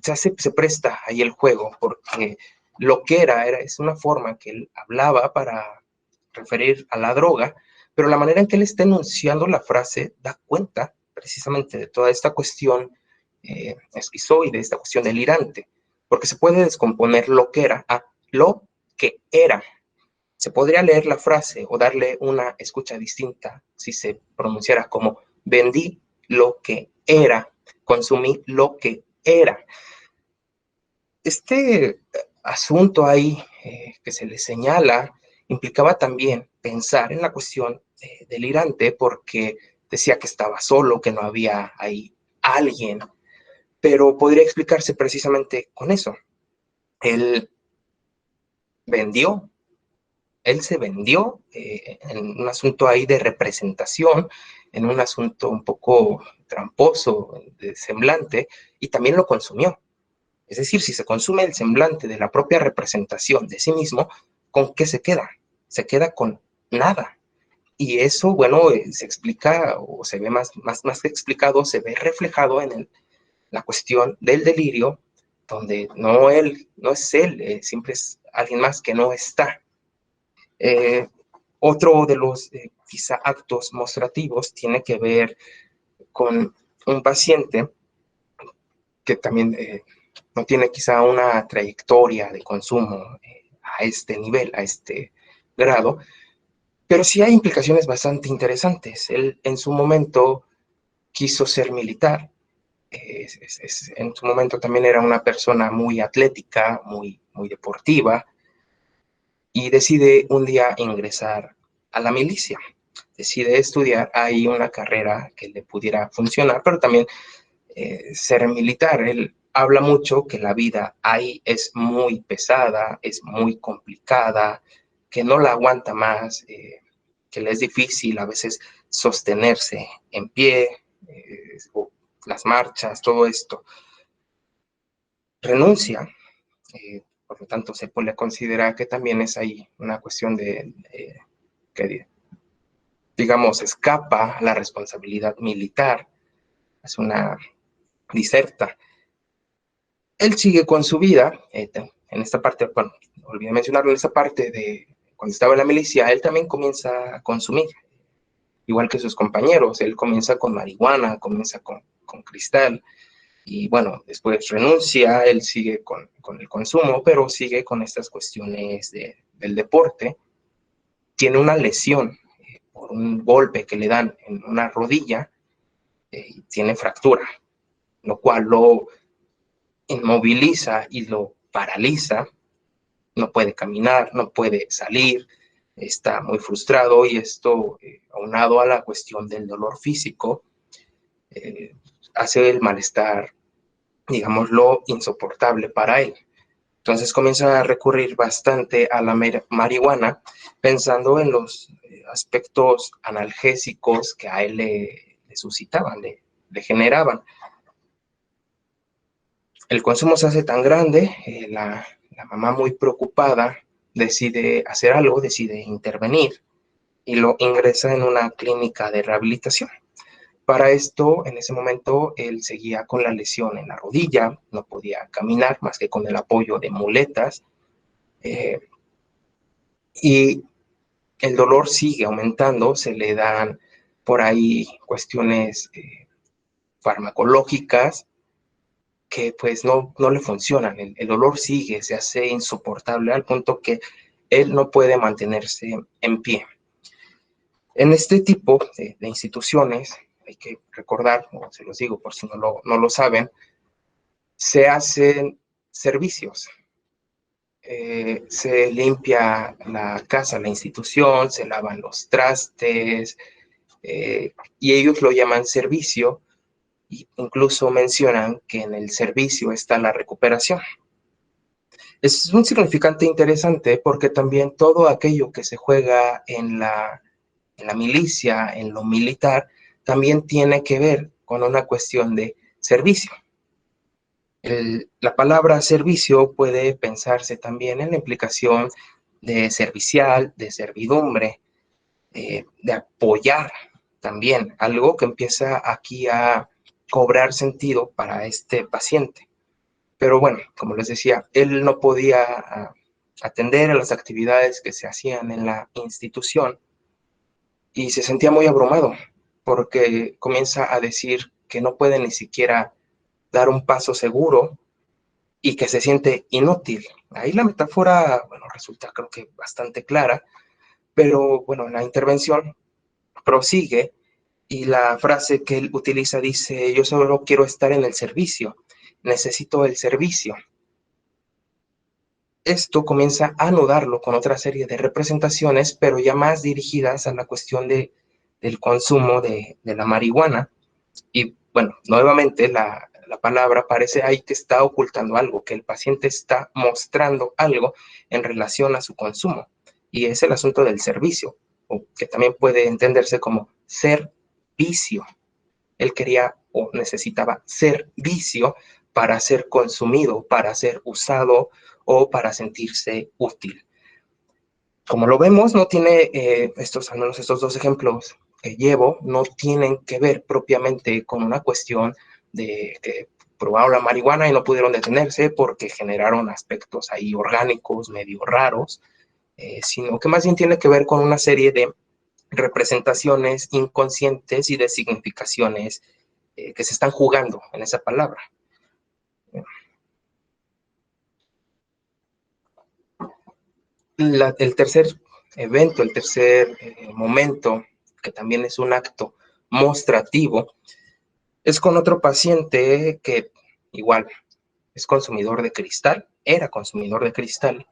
B: Se presta ahí el juego, porque lo que es una forma que él hablaba para referir a la droga, pero la manera en que él está enunciando la frase da cuenta precisamente de toda esta cuestión esquizoide, esta cuestión delirante, porque se puede descomponer lo que era a lo que era. Se podría leer la frase o darle una escucha distinta si se pronunciara como vendí lo que era, consumí lo que era. Este asunto ahí que se le señala implicaba también pensar en la cuestión delirante, porque decía que estaba solo, que no había ahí alguien, pero podría explicarse precisamente con eso. Él vendió él se vendió en un asunto ahí de representación, en un asunto un poco tramposo, de semblante, y también lo consumió. Es decir, si se consume el semblante de la propia representación de sí mismo, ¿con qué se queda? Se queda con nada. Y eso, bueno, se explica o se ve más que explicado, se ve reflejado en la cuestión del delirio, donde no es él, siempre es alguien más que no está. Otro de los quizá actos mostrativos tiene que ver con un paciente que también no tiene quizá una trayectoria de consumo a este nivel, a este grado, pero sí hay implicaciones bastante interesantes. Él en su momento quiso ser militar, en su momento también era una persona muy atlética, muy deportiva, y decide un día ingresar a la milicia. Decide estudiar ahí una carrera que le pudiera funcionar, pero también ser militar. Él habla mucho que la vida ahí es muy pesada, es muy complicada, que no la aguanta más, que le es difícil a veces sostenerse en pie, las marchas, todo esto. Renuncia, por lo tanto se puede considerar que también es ahí una cuestión que, digamos, escapa a la responsabilidad militar, es una diserta. Él sigue con su vida, en esta parte, bueno, olvidé mencionarlo, en esta parte de cuando estaba en la milicia, él también comienza a consumir, igual que sus compañeros. Él comienza con marihuana, comienza con cristal, y bueno, después renuncia, él sigue con el consumo, pero sigue con estas cuestiones del deporte. Tiene una lesión por un golpe que le dan en una rodilla, tiene fractura, lo cual lo inmoviliza y lo paraliza. No puede caminar, no puede salir, está muy frustrado, y esto, aunado a la cuestión del dolor físico, hace el malestar, digámoslo, insoportable para él. Entonces comienza a recurrir bastante a la marihuana, pensando en los aspectos analgésicos que a él le suscitaban, le generaban. El consumo se hace tan grande, la mamá, muy preocupada, decide hacer algo, decide intervenir y lo ingresa en una clínica de rehabilitación. Para esto, en ese momento, él seguía con la lesión en la rodilla, no podía caminar más que con el apoyo de muletas, y el dolor sigue aumentando. Se le dan por ahí cuestiones farmacológicas que pues no le funcionan. El dolor sigue, se hace insoportable al punto que él no puede mantenerse en pie. En este tipo de instituciones, hay que recordar, o se los digo por si no lo saben, se hacen servicios. Se limpia la casa, la institución, se lavan los trastes, y ellos lo llaman servicio, e incluso mencionan que en el servicio está la recuperación. Es un significante interesante porque también todo aquello que se juega en la milicia, en lo militar, también tiene que ver con una cuestión de servicio. La palabra servicio puede pensarse también en la implicación de servicial, de servidumbre, de apoyar también, algo que empieza aquí a cobrar sentido para este paciente. Pero bueno, como les decía, él no podía atender a las actividades que se hacían en la institución y se sentía muy abrumado porque comienza a decir que no puede ni siquiera dar un paso seguro y que se siente inútil. Ahí la metáfora, bueno, resulta creo que bastante clara, pero bueno, la intervención prosigue y la frase que él utiliza dice: yo solo quiero estar en el servicio, necesito el servicio. Esto comienza a anudarlo con otra serie de representaciones, pero ya más dirigidas a la cuestión del consumo de la marihuana. Y bueno, nuevamente la palabra parece ahí que está ocultando algo, que el paciente está mostrando algo en relación a su consumo. y es el asunto del servicio, o que también puede entenderse como servicio. Él quería o necesitaba servicio para ser consumido, para ser usado o para sentirse útil. Como lo vemos, no tiene al menos estos dos ejemplos que llevo, no tienen que ver propiamente con una cuestión de que probaron la marihuana y no pudieron detenerse porque generaron aspectos ahí orgánicos medio raros, sino que más bien tiene que ver con una serie de representaciones inconscientes y de significaciones que se están jugando en esa palabra. El tercer evento, el tercer momento, que también es un acto mostrativo, es con otro paciente que igual es consumidor de cristal, era consumidor de cristal,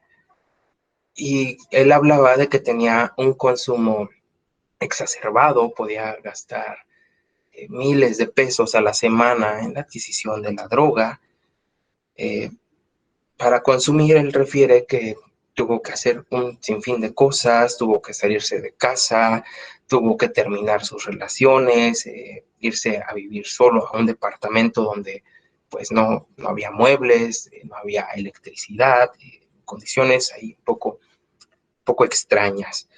B: y él hablaba de que tenía un consumo exacerbado, podía gastar miles de pesos a la semana en la adquisición de la droga. Para consumir, él refiere que tuvo que hacer un sinfín de cosas, tuvo que salirse de casa, tuvo que terminar sus relaciones, irse a vivir solo a un departamento donde pues no había muebles, no había electricidad, condiciones ahí poco extrañas.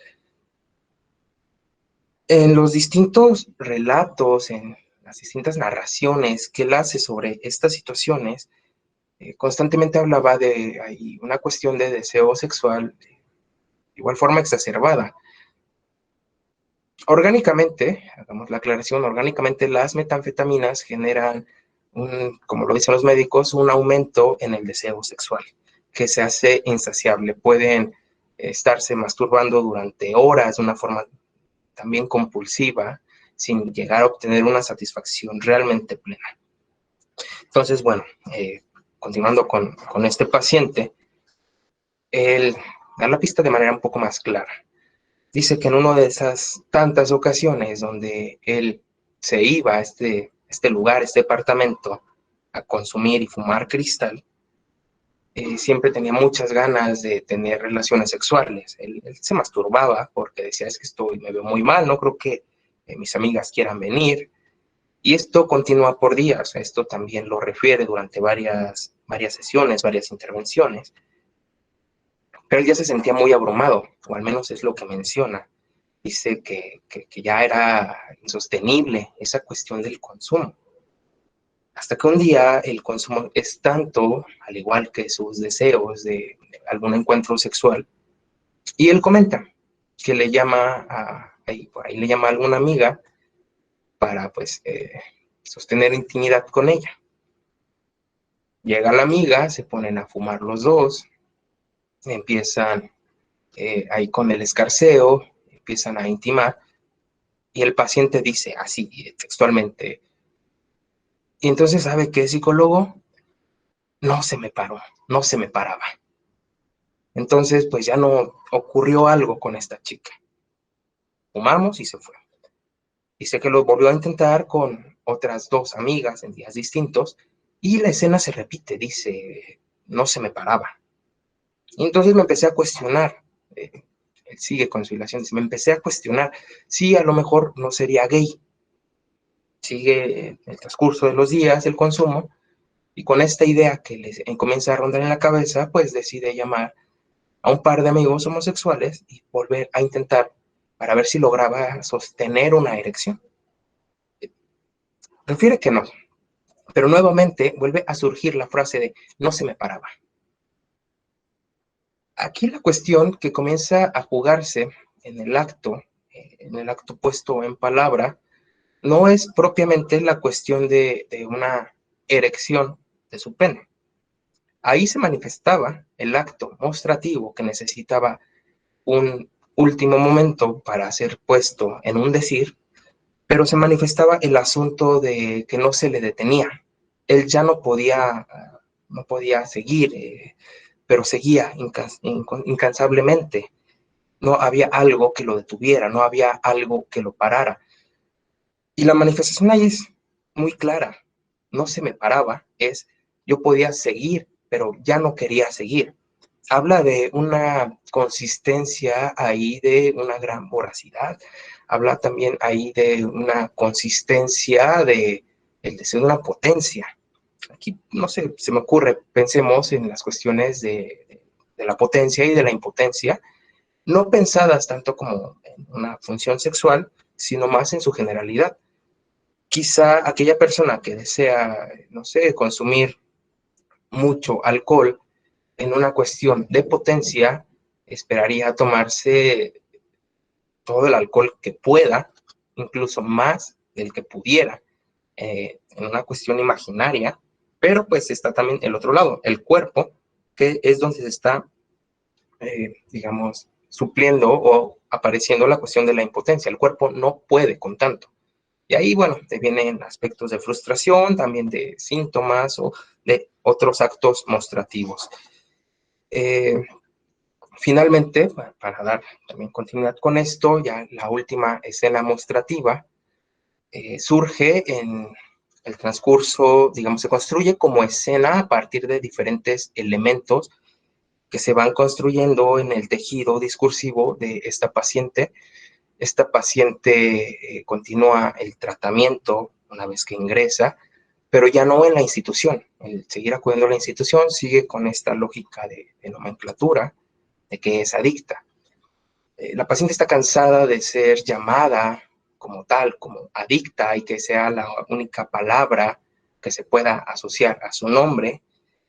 B: En los distintos relatos, en las distintas narraciones que él hace sobre estas situaciones, constantemente hablaba de una cuestión de deseo sexual de igual forma exacerbada. Orgánicamente, hagamos la aclaración, orgánicamente las metanfetaminas generan, como lo dicen los médicos, un aumento en el deseo sexual, que se hace insaciable. Pueden estarse masturbando durante horas de una forma también compulsiva, sin llegar a obtener una satisfacción realmente plena. Entonces, bueno, continuando con este paciente, él da la pista de manera un poco más clara. Dice que en una de esas tantas ocasiones donde él se iba a este lugar, este departamento, a consumir y fumar cristal, siempre tenía muchas ganas de tener relaciones sexuales. Él se masturbaba porque decía, es que me veo muy mal, no creo que mis amigas quieran venir. Y esto continúa por días. Esto también lo refiere durante varias sesiones, varias intervenciones. Pero él ya se sentía muy abrumado, o al menos es lo que menciona. Dice que ya era insostenible esa cuestión del consumo. Hasta que un día el consumo es tanto, al igual que sus deseos de algún encuentro sexual, y él comenta que le llama por ahí le llama a alguna amiga para pues sostener intimidad con ella. Llega la amiga, se ponen a fumar los dos, empiezan ahí con el escarceo, empiezan a intimar, y el paciente dice así textualmente, y entonces sabe que es psicólogo, no se me paró, no se me paraba. Entonces pues ya no ocurrió algo con esta chica. Fumamos y se fue. Dice que lo volvió a intentar con otras dos amigas en días distintos, y la escena se repite, dice, no se me paraba. Y entonces me empecé a cuestionar, él sigue con su ilación, dice, me empecé a cuestionar si a lo mejor no sería gay. Sigue el transcurso de los días, el consumo, y con esta idea que le comienza a rondar en la cabeza, pues decide llamar a un par de amigos homosexuales y volver a intentar para ver si lograba sostener una erección. Refiere que no, pero nuevamente vuelve a surgir la frase de no se me paraba. Aquí la cuestión que comienza a jugarse en el acto puesto en palabra, no es propiamente la cuestión de una erección de su pene. Ahí se manifestaba el acto mostrativo que necesitaba un último momento para ser puesto en un decir, pero se manifestaba el asunto de que no se le detenía. Él ya no podía seguir, pero seguía incansablemente. No había algo que lo detuviera, no había algo que lo parara. Y la manifestación ahí es muy clara. No se me paraba, yo podía seguir, pero ya no quería seguir. habla de una consistencia ahí, de una gran voracidad, habla también ahí de una consistencia de el deseo de una potencia. Aquí, no sé, se me ocurre, pensemos en las cuestiones de la potencia y de la impotencia, no pensadas tanto como en una función sexual, sino más en su generalidad. Quizá aquella persona que desea, no sé, consumir mucho alcohol en una cuestión de potencia, esperaría tomarse todo el alcohol que pueda, incluso más del que pudiera, en una cuestión imaginaria, pero pues está también el otro lado, el cuerpo, que es donde se está, digamos, supliendo o apareciendo la cuestión de la impotencia. El cuerpo no puede con tanto. Y ahí, bueno, te vienen aspectos de frustración, también de síntomas o de otros actos mostrativos. Finalmente, para dar también continuidad con esto, ya la última escena mostrativa surge en el transcurso, digamos, se construye como escena a partir de diferentes elementos que se van construyendo en el tejido discursivo de esta paciente. Esta paciente continúa el tratamiento una vez que ingresa, pero ya no en la institución. El seguir acudiendo a la institución sigue con esta lógica de nomenclatura, de que es adicta. La paciente está cansada de ser llamada como tal, como adicta, y que sea la única palabra que se pueda asociar a su nombre.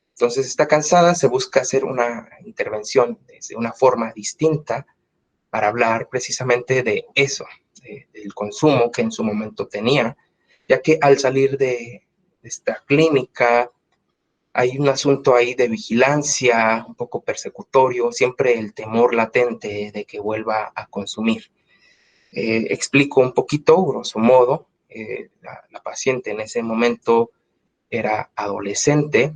B: Entonces está cansada, se busca hacer una intervención desde una forma distinta para hablar precisamente de eso, del consumo que en su momento tenía, ya que al salir de esta clínica hay un asunto ahí de vigilancia, un poco persecutorio, siempre el temor latente de que vuelva a consumir. Explico un poquito, grosso modo, la paciente en ese momento era adolescente,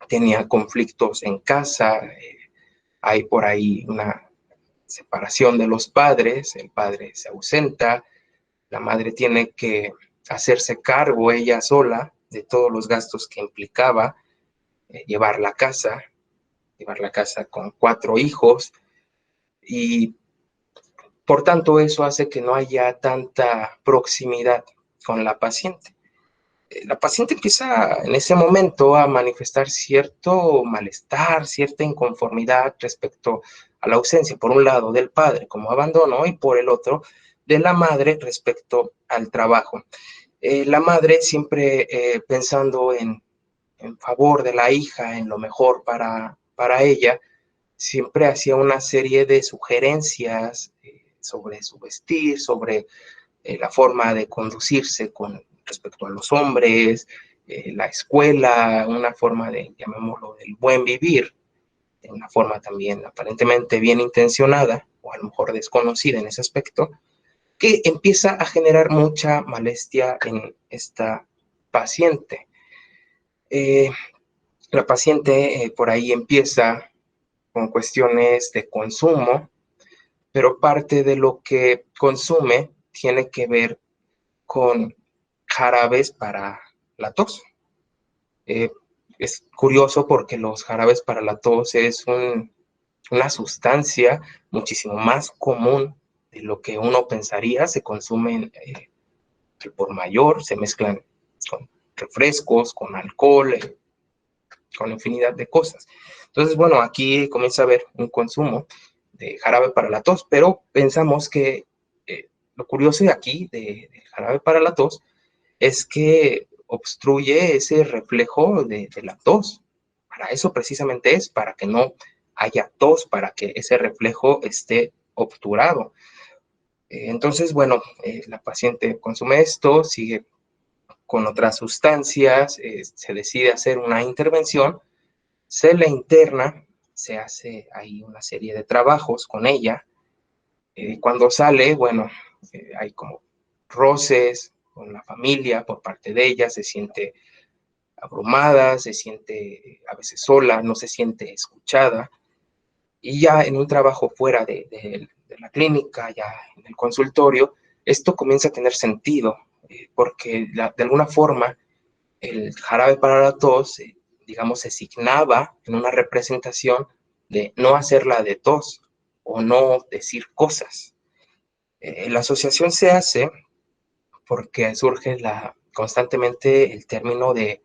B: tenía conflictos en casa, hay por ahí una separación de los padres, el padre se ausenta, la madre tiene que hacerse cargo ella sola de todos los gastos que implicaba llevar la casa con 4 hijos, y por tanto eso hace que no haya tanta proximidad con la paciente. La paciente empieza en ese momento a manifestar cierto malestar, cierta inconformidad respecto a la ausencia, por un lado, del padre como abandono y por el otro, de la madre respecto al trabajo. La madre siempre pensando en favor de la hija, en lo mejor para ella, siempre hacía una serie de sugerencias sobre su vestir, sobre la forma de conducirse con respecto a los hombres, la escuela, una forma de, llamémoslo, del buen vivir, de una forma también aparentemente bien intencionada, o a lo mejor desconocida en ese aspecto, que empieza a generar mucha molestia en esta paciente. La paciente por ahí empieza con cuestiones de consumo, pero parte de lo que consume tiene que ver con jarabes para la tos. Es curioso porque los jarabes para la tos es una sustancia muchísimo más común de lo que uno pensaría. Se consumen por mayor, se mezclan con refrescos, con alcohol, con infinidad de cosas. Entonces, bueno, aquí comienza a haber un consumo de jarabe para la tos, pero pensamos que lo curioso de aquí, del jarabe para la tos, es que obstruye ese reflejo de la tos. Para eso precisamente es, para que no haya tos, para que ese reflejo esté obturado. Entonces, bueno, la paciente consume esto, sigue con otras sustancias, se decide hacer una intervención, se le interna, se hace ahí una serie de trabajos con ella. Cuando sale, bueno, hay como roces con la familia por parte de ella, se siente abrumada, se siente a veces sola, no se siente escuchada. Y ya en un trabajo fuera de la clínica, ya en el consultorio, esto comienza a tener sentido, porque de alguna forma el jarabe para la tos, digamos, se signaba en una representación de no hacerla de tos o no decir cosas. La asociación se hace porque surge constantemente el término de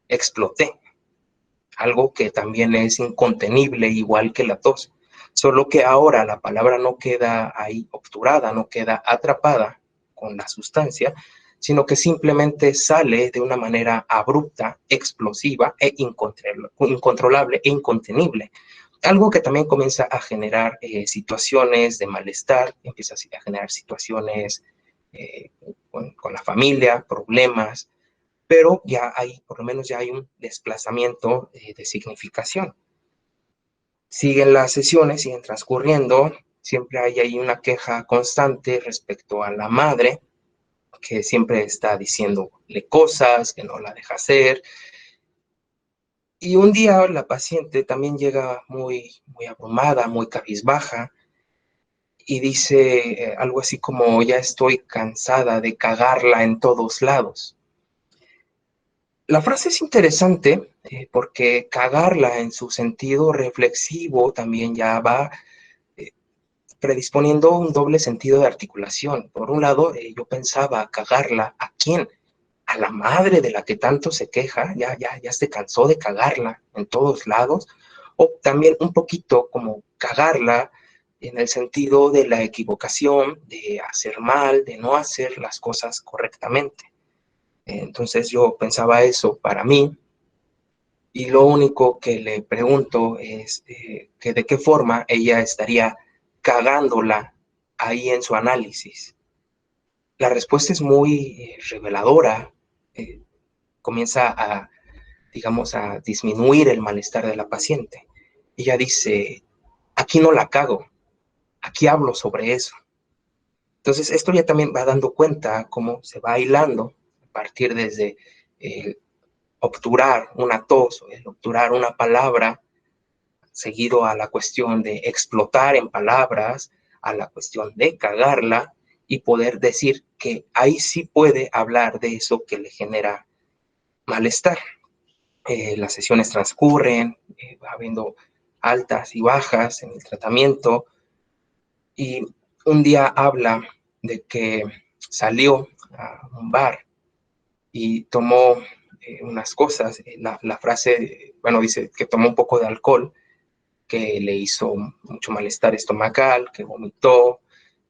B: exploté, algo que también es incontenible, igual que la tos, solo que ahora la palabra no queda ahí obturada, no queda atrapada con la sustancia, sino que simplemente sale de una manera abrupta, explosiva e incontrolable e incontenible. Algo que también comienza a generar situaciones de malestar, empieza a generar situaciones con la familia, problemas, pero ya hay, por lo menos ya hay un desplazamiento de significación. Siguen las sesiones, siguen transcurriendo, siempre hay ahí una queja constante respecto a la madre, que siempre está diciéndole cosas, que no la deja hacer. Y un día la paciente también llega muy abrumada, muy cabizbaja, y dice algo así como, ya estoy cansada de cagarla en todos lados. La frase es interesante porque cagarla en su sentido reflexivo también ya va predisponiendo un doble sentido de articulación. Por un lado, yo pensaba cagarla, ¿a quién? A la madre de la que tanto se queja, ya se cansó de cagarla en todos lados, o también un poquito como cagarla en el sentido de la equivocación, de hacer mal, de no hacer las cosas correctamente. Entonces yo pensaba eso para mí, y lo único que le pregunto es que de qué forma ella estaría cagándola ahí en su análisis. La respuesta es muy reveladora, comienza a, digamos, a disminuir el malestar de la paciente. Ella dice, aquí no la cago, aquí hablo sobre eso. Entonces esto ya también va dando cuenta cómo se va hilando a partir desde obturar una tos, el obturar una palabra, seguido a la cuestión de explotar en palabras, a la cuestión de cagarla y poder decir que ahí sí puede hablar de eso que le genera malestar. Las sesiones transcurren, va habiendo altas y bajas en el tratamiento, y un día habla de que salió a un bar y tomó unas cosas. La frase, bueno, dice que tomó un poco de alcohol, que le hizo mucho malestar estomacal, que vomitó.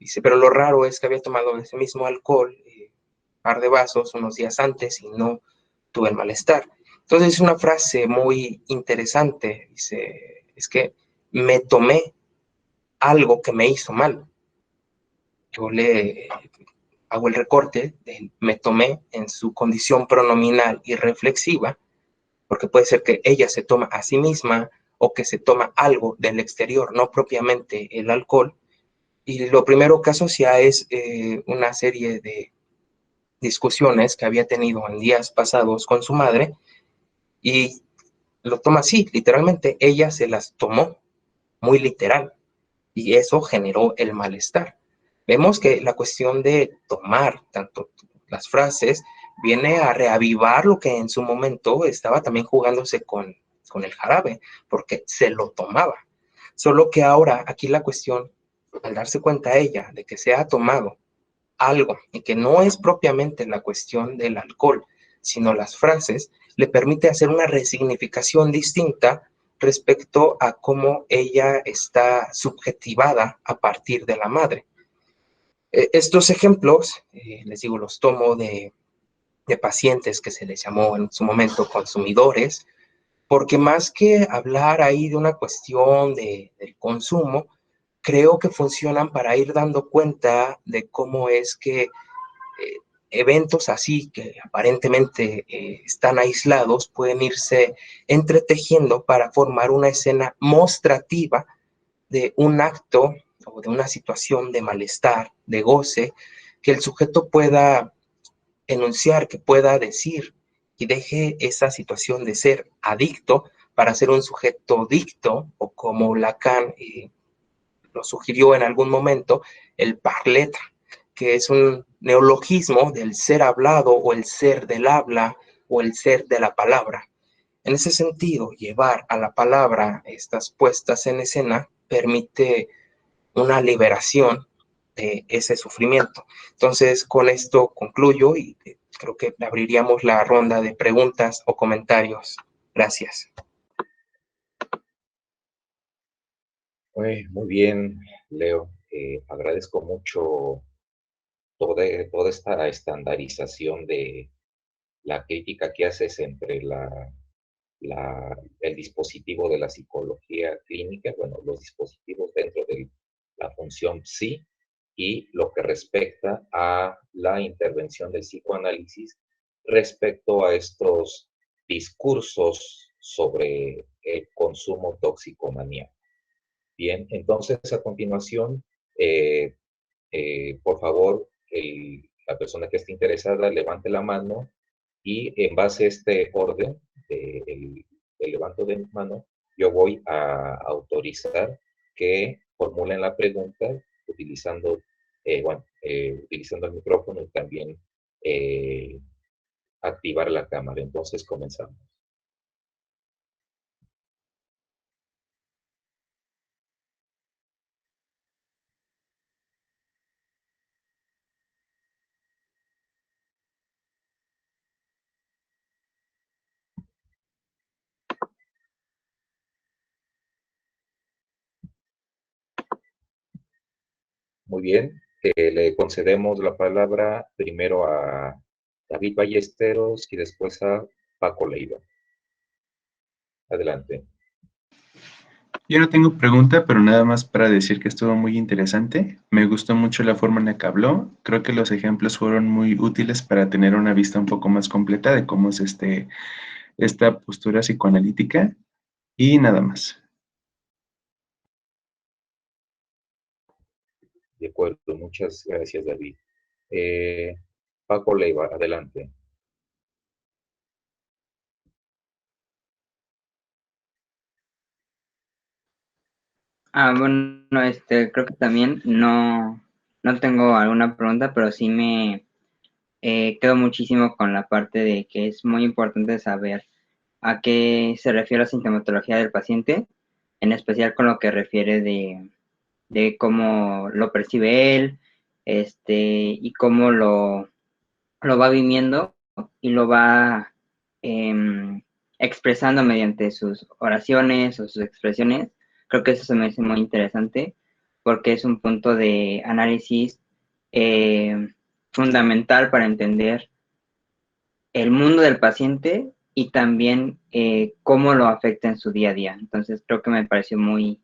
B: Dice, pero lo raro es que había tomado ese mismo alcohol, par de vasos, unos días antes, y no tuve el malestar. Entonces es una frase muy interesante. Dice, es que me tomé algo que me hizo mal. Yo le hago el recorte de me tomé en su condición pronominal y reflexiva, porque puede ser que ella se toma a sí misma o que se toma algo del exterior, no propiamente el alcohol. Y lo primero que asocia es una serie de discusiones que había tenido en días pasados con su madre, y lo toma así, literalmente. Ella se las tomó muy literal y eso generó el malestar. Vemos que la cuestión de tomar tanto las frases viene a reavivar lo que en su momento estaba también jugándose con el jarabe, porque se lo tomaba. Solo que ahora aquí la cuestión, al darse cuenta ella de que se ha tomado algo y que no es propiamente la cuestión del alcohol, sino las frases, le permite hacer una resignificación distinta respecto a cómo ella está subjetivada a partir de la madre. Estos ejemplos, les digo, los tomo de pacientes que se les llamó en su momento consumidores, porque más que hablar ahí de una cuestión del consumo, creo que funcionan para ir dando cuenta de cómo es que eventos así, que aparentemente están aislados, pueden irse entretejiendo para formar una escena mostrativa de un acto o de una situación de malestar, de goce, que el sujeto pueda enunciar, que pueda decir, y deje esa situación de ser adicto para ser un sujeto dicto, o como Lacan lo sugirió en algún momento, el parlet, que es un neologismo del ser hablado o el ser del habla o el ser de la palabra. En ese sentido, llevar a la palabra estas puestas en escena permite una liberación de ese sufrimiento. Entonces, con esto concluyo y creo que abriríamos la ronda de preguntas o comentarios. Gracias.
A: Muy bien, Leo. Agradezco mucho toda esta estandarización de la crítica que haces entre el dispositivo de la psicología clínica, bueno, los dispositivos dentro de la función psi, y lo que respecta a la intervención del psicoanálisis respecto a estos discursos sobre el consumo toxicomaníaco. Bien, entonces a continuación, por favor, la persona que esté interesada levante la mano y en base a este orden del levanto de mano, yo voy a autorizar que formulen la pregunta utilizando, utilizando el micrófono y también activar la cámara. Entonces comenzamos. Muy bien, le concedemos la palabra primero a David Ballesteros y después a Paco Leiva. Adelante.
E: Yo no tengo pregunta, pero nada más para decir que estuvo muy interesante. Me gustó mucho la forma en la que habló. Creo que los ejemplos fueron muy útiles para tener una vista un poco más completa de cómo es esta postura psicoanalítica. Y nada más.
A: De acuerdo, muchas gracias, David. Paco Leiva, adelante.
F: Bueno, creo que también no tengo alguna pregunta, pero sí me quedo muchísimo con la parte de que es muy importante saber a qué se refiere la sintomatología del paciente, en especial con lo que refiere de cómo lo percibe él, y cómo lo va viviendo y lo va expresando mediante sus oraciones o sus expresiones. Creo que eso se me hace muy interesante porque es un punto de análisis fundamental para entender el mundo del paciente y también cómo lo afecta en su día a día. Entonces creo que me pareció muy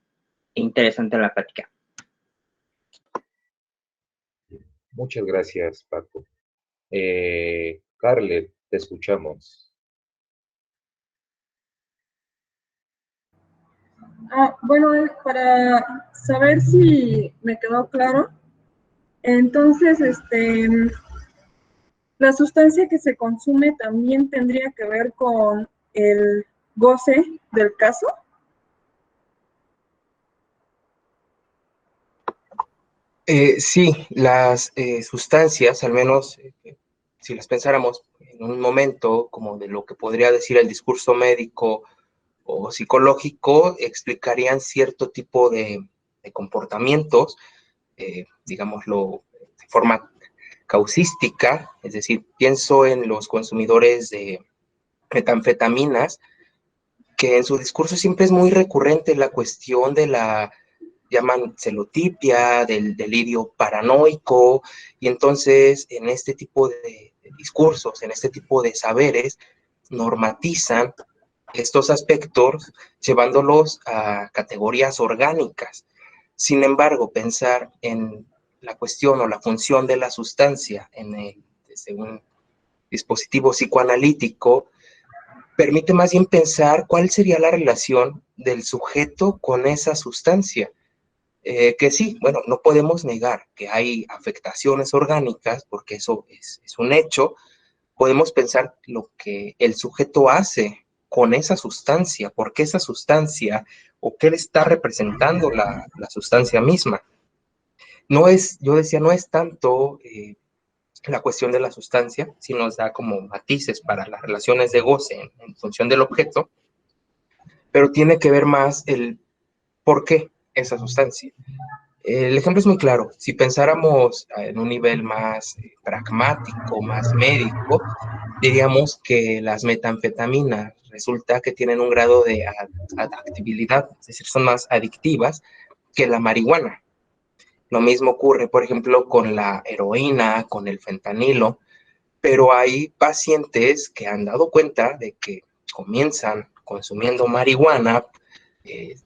F: interesante la plática.
A: Muchas gracias, Paco. Carle, te escuchamos.
C: Bueno, para saber si me quedó claro, entonces, la sustancia que se consume también tendría que ver con el goce del caso.
B: Sí, las sustancias, al menos si las pensáramos en un momento como de lo que podría decir el discurso médico o psicológico, explicarían cierto tipo de comportamientos, digámoslo, de forma causística, es decir, pienso en los consumidores de metanfetaminas, que en su discurso siempre es muy recurrente la cuestión de la llaman celotipia, del delirio paranoico, y entonces en este tipo de discursos, en este tipo de saberes, normatizan estos aspectos llevándolos a categorías orgánicas. Sin embargo, pensar en la cuestión o la función de la sustancia desde un dispositivo psicoanalítico permite más bien pensar cuál sería la relación del sujeto con esa sustancia. Que sí, bueno, no podemos negar que hay afectaciones orgánicas, porque eso es un hecho. Podemos pensar lo que el sujeto hace con esa sustancia, por qué esa sustancia o qué le está representando la sustancia misma. No es, yo decía, no es tanto la cuestión de la sustancia, sí nos da como matices para las relaciones de goce en función del objeto, pero tiene que ver más el por qué esa sustancia. El ejemplo es muy claro. Si pensáramos en un nivel más pragmático, más médico, diríamos que las metanfetaminas resulta que tienen un grado de adaptabilidad, es decir, son más adictivas que la marihuana. Lo mismo ocurre, por ejemplo, con la heroína, con el fentanilo, pero hay pacientes que han dado cuenta de que comienzan consumiendo marihuana,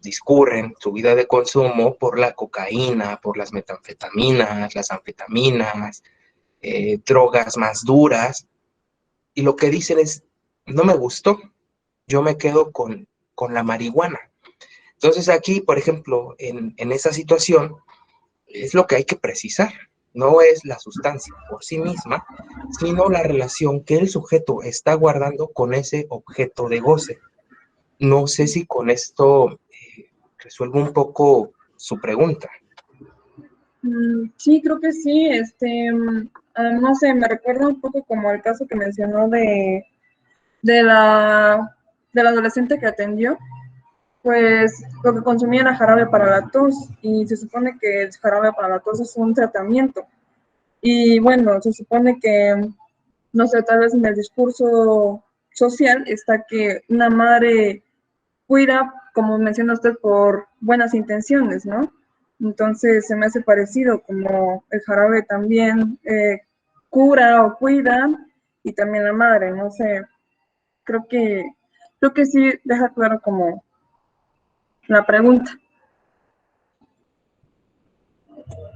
B: discurren su vida de consumo por la cocaína, por las metanfetaminas, las anfetaminas, drogas más duras, y lo que dicen es, no me gustó, yo me quedo con la marihuana. Entonces aquí, por ejemplo, en esa situación, es lo que hay que precisar. No es la sustancia por sí misma, sino la relación que el sujeto está guardando con ese objeto de goce. No sé si con esto resuelvo un poco su pregunta.
C: Sí, creo que sí. No sé, me recuerda un poco como el caso que mencionó de la, del adolescente que atendió. Pues lo que consumía era jarabe para la tos y se supone que el jarabe para la tos es un tratamiento. Y bueno, se supone que, no sé, tal vez en el discurso social está que una madre cuida, como menciona usted, por buenas intenciones, ¿no? Entonces se me hace parecido, como el jarabe también cura o cuida, y también la madre, no sé, creo que, creo que sí deja claro como la pregunta.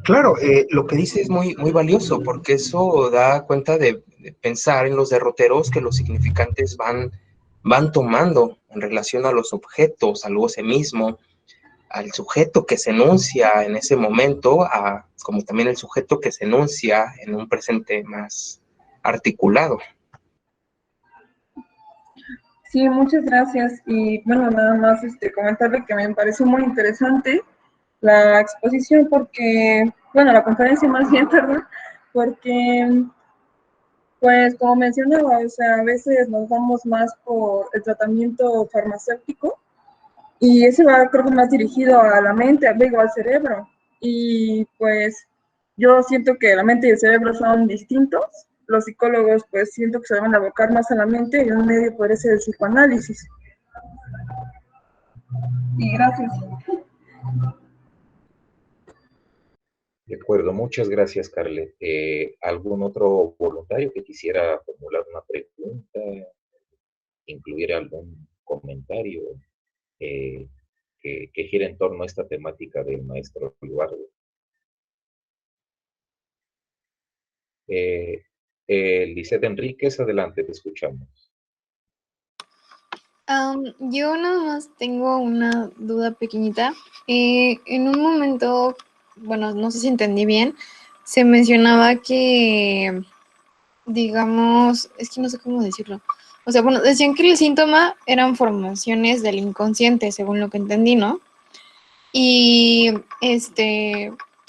B: Claro, lo que dice es muy, muy valioso porque eso da cuenta de pensar en los derroteros que los significantes van tomando en relación a los objetos, al goce mismo, al sujeto que se enuncia en ese momento, como también el sujeto que se enuncia en un presente más articulado.
C: Sí, muchas gracias. Y bueno, nada más comentarle que me pareció muy interesante la exposición porque, bueno, la conferencia más bien, perdón, porque, pues como mencionaba, o sea, a veces nos vamos más por el tratamiento farmacéutico y ese va, creo que más dirigido a la mente, digo, al cerebro. Y pues yo siento que la mente y el cerebro son distintos. Los psicólogos, pues siento que se deben abocar más a la mente y un medio puede ser el psicoanálisis. Y gracias.
A: De acuerdo, muchas gracias, Carlet. ¿Algún otro voluntario que quisiera formular una pregunta, incluir algún comentario que gire en torno a esta temática del maestro Eduardo? Lisette Enríquez, adelante, te escuchamos.
G: Yo nada más tengo una duda pequeñita. En un momento, bueno, no sé si entendí bien, se mencionaba que, digamos, es que no sé cómo decirlo. O sea, bueno, decían que el síntoma eran formaciones del inconsciente, según lo que entendí, ¿no? Y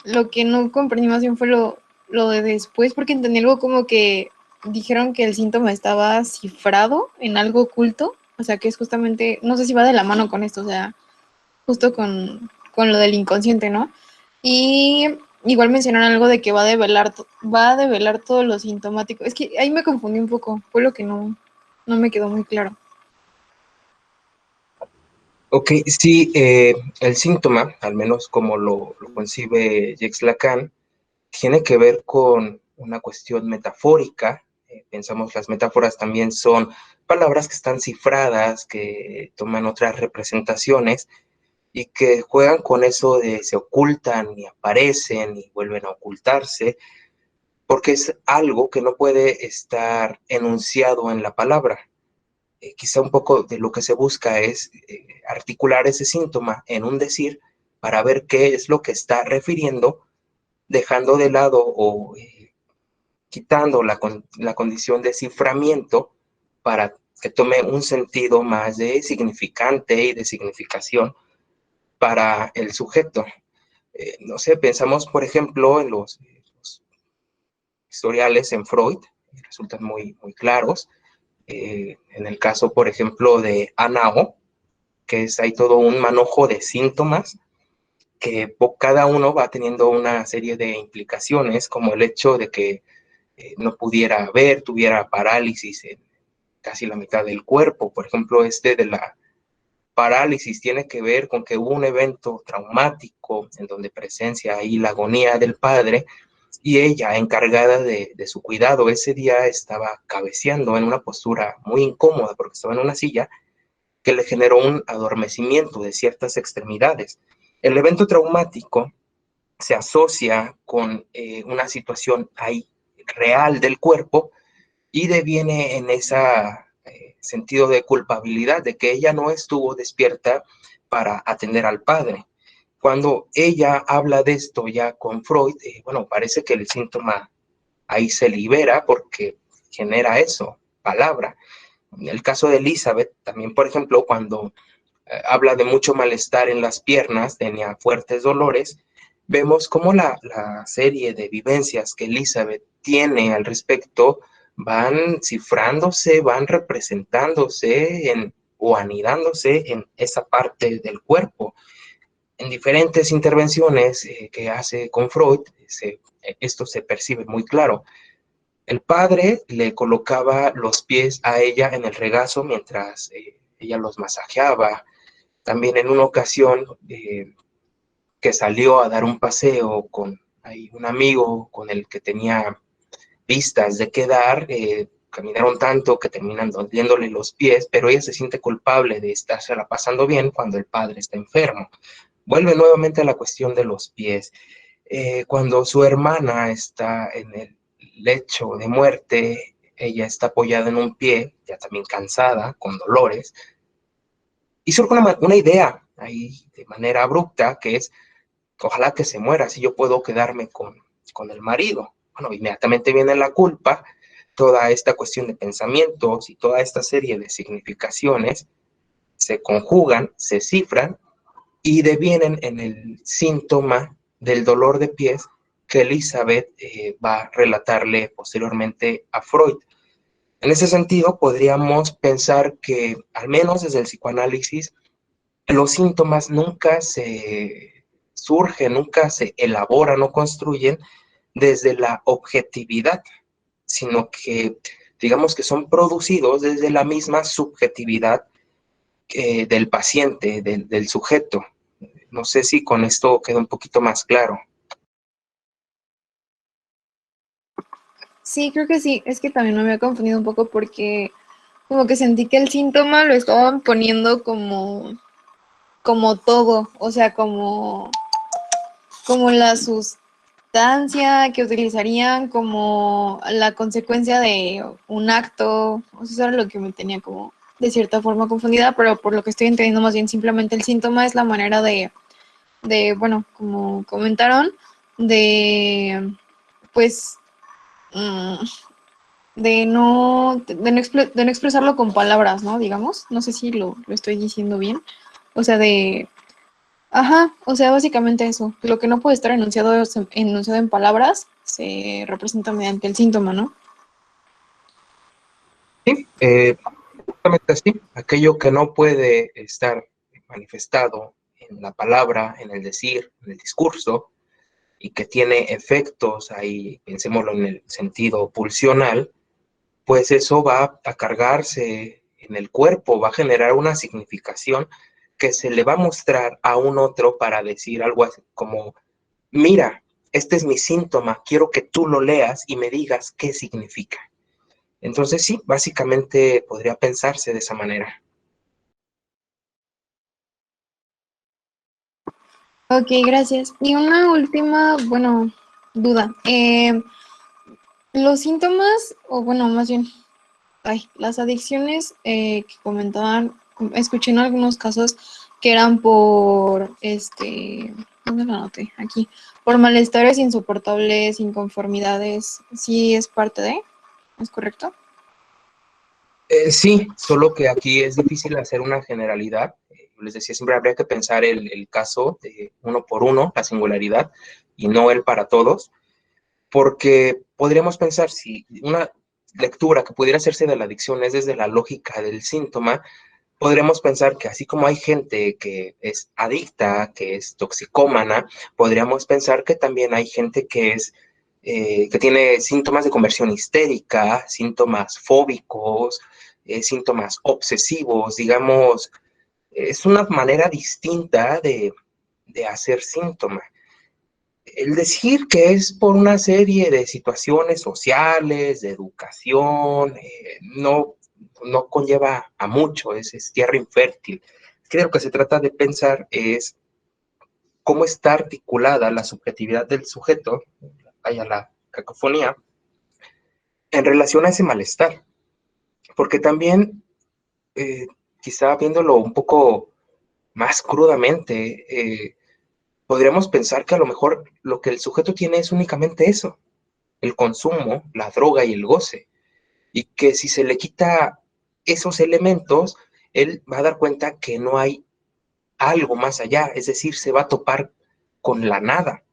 G: lo que no comprendí más bien fue lo de después, porque entendí algo como que dijeron que el síntoma estaba cifrado en algo oculto, o sea, que es justamente, no sé si va de la mano con esto, o sea, justo con lo del inconsciente, ¿no? Y igual mencionaron algo de que va a develar todo lo sintomático. Es que ahí me confundí un poco, fue lo que no me quedó muy claro.
B: Ok, sí, el síntoma, al menos como lo concibe Jacques Lacan, tiene que ver con una cuestión metafórica. Pensamos las metáforas también son palabras que están cifradas, que toman otras representaciones y que juegan con eso de se ocultan y aparecen y vuelven a ocultarse, porque es algo que no puede estar enunciado en la palabra. Quizá un poco de lo que se busca es articular ese síntoma en un decir para ver qué es lo que está refiriendo, dejando de lado o quitando la condición de ciframiento para que tome un sentido más de significante y de significación para el sujeto. No sé, pensamos, por ejemplo, en los historiales en Freud resultan muy, muy claros. En el caso, por ejemplo, de Anao, que es ahí todo un manojo de síntomas que cada uno va teniendo una serie de implicaciones, como el hecho de que no pudiera ver, tuviera parálisis en casi la mitad del cuerpo. Por ejemplo, de la parálisis tiene que ver con que hubo un evento traumático en donde presencia ahí la agonía del padre, y ella, encargada de su cuidado, ese día estaba cabeceando en una postura muy incómoda porque estaba en una silla, que le generó un adormecimiento de ciertas extremidades. El evento traumático se asocia con una situación ahí real del cuerpo y deviene en ese sentido de culpabilidad de que ella no estuvo despierta para atender al padre. Cuando ella habla de esto ya con Freud, bueno, parece que el síntoma ahí se libera porque genera eso, palabra. En el caso de Elizabeth, también, por ejemplo, cuando habla de mucho malestar en las piernas, tenía fuertes dolores, vemos cómo la serie de vivencias que Elizabeth tiene al respecto van cifrándose, van representándose o anidándose en esa parte del cuerpo. En diferentes intervenciones que hace con Freud, esto se percibe muy claro. El padre le colocaba los pies a ella en el regazo mientras ella los masajeaba. También en una ocasión que salió a dar un paseo con un amigo con el que tenía pistas de qué dar, caminaron tanto que terminan doliéndole los pies, pero ella se siente culpable de estársela pasando bien cuando el padre está enfermo. Vuelve nuevamente a la cuestión de los pies. Cuando su hermana está en el lecho de muerte, ella está apoyada en un pie, ya también cansada, con dolores, y surge una idea ahí de manera abrupta, que es, ojalá que se muera, si yo puedo quedarme con el marido. Bueno, inmediatamente viene la culpa, toda esta cuestión de pensamientos y toda esta serie de significaciones se conjugan, se cifran y devienen en el síntoma del dolor de pies que Elizabeth va a relatarle posteriormente a Freud. En ese sentido, podríamos pensar que, al menos desde el psicoanálisis, los síntomas nunca se surgen, nunca se elaboran o construyen desde la objetividad, sino que digamos que son producidos desde la misma subjetividad del paciente, del sujeto. No sé si con esto queda un poquito más claro.
G: Sí, creo que sí. Es que también me había confundido un poco porque como que sentí que el síntoma lo estaban poniendo como todo, o sea, como la sustancia que utilizarían, como la consecuencia de un acto. O sea, eso era lo que me tenía como de cierta forma confundida, pero por lo que estoy entendiendo, más bien simplemente el síntoma es la manera bueno, como comentaron, de pues de no expresarlo con palabras, ¿no? Digamos, no sé si lo estoy diciendo bien. O sea, ajá, o sea, básicamente eso. Lo que no puede estar enunciado en palabras se representa mediante el síntoma, ¿no?
B: Sí, justamente así. Aquello que no puede estar manifestado en la palabra, en el decir, en el discurso, y que tiene efectos ahí, pensémoslo en el sentido pulsional, pues eso va a cargarse en el cuerpo, va a generar una significación que se le va a mostrar a un otro para decir algo así como, mira, este es mi síntoma, quiero que tú lo leas y me digas qué significa. Entonces sí, básicamente podría pensarse de esa manera.
G: Ok, gracias. Y una última, bueno, duda. Los síntomas, o bueno, más bien, las adicciones que comentaban, escuché en algunos casos que eran ¿dónde lo anoté? Aquí, por malestares insoportables, inconformidades, ¿sí es parte de? ¿Es correcto?
B: Sí, solo que aquí es difícil hacer una generalidad. Les decía, siempre habría que pensar el caso de uno por uno, la singularidad, y no el para todos. porque podríamos pensar, si una lectura que pudiera hacerse de la adicción es desde la lógica del síntoma, podríamos pensar que así como hay gente que es adicta, que es toxicómana, podríamos pensar que también hay gente que es que tiene síntomas de conversión histérica, síntomas fóbicos, síntomas obsesivos, digamos, es una manera distinta de hacer síntoma. El decir que es por una serie de situaciones sociales, de educación, no conlleva a mucho, es tierra infértil. Creo que lo que se trata de pensar es cómo está articulada la subjetividad del sujeto, vaya la cacofonía, en relación a ese malestar. Porque también, quizá viéndolo un poco más crudamente, podríamos pensar que a lo mejor lo que el sujeto tiene es únicamente eso, el consumo, la droga y el goce, y que si se le quita esos elementos, él va a dar cuenta que no hay algo más allá, es decir, se va a topar con la nada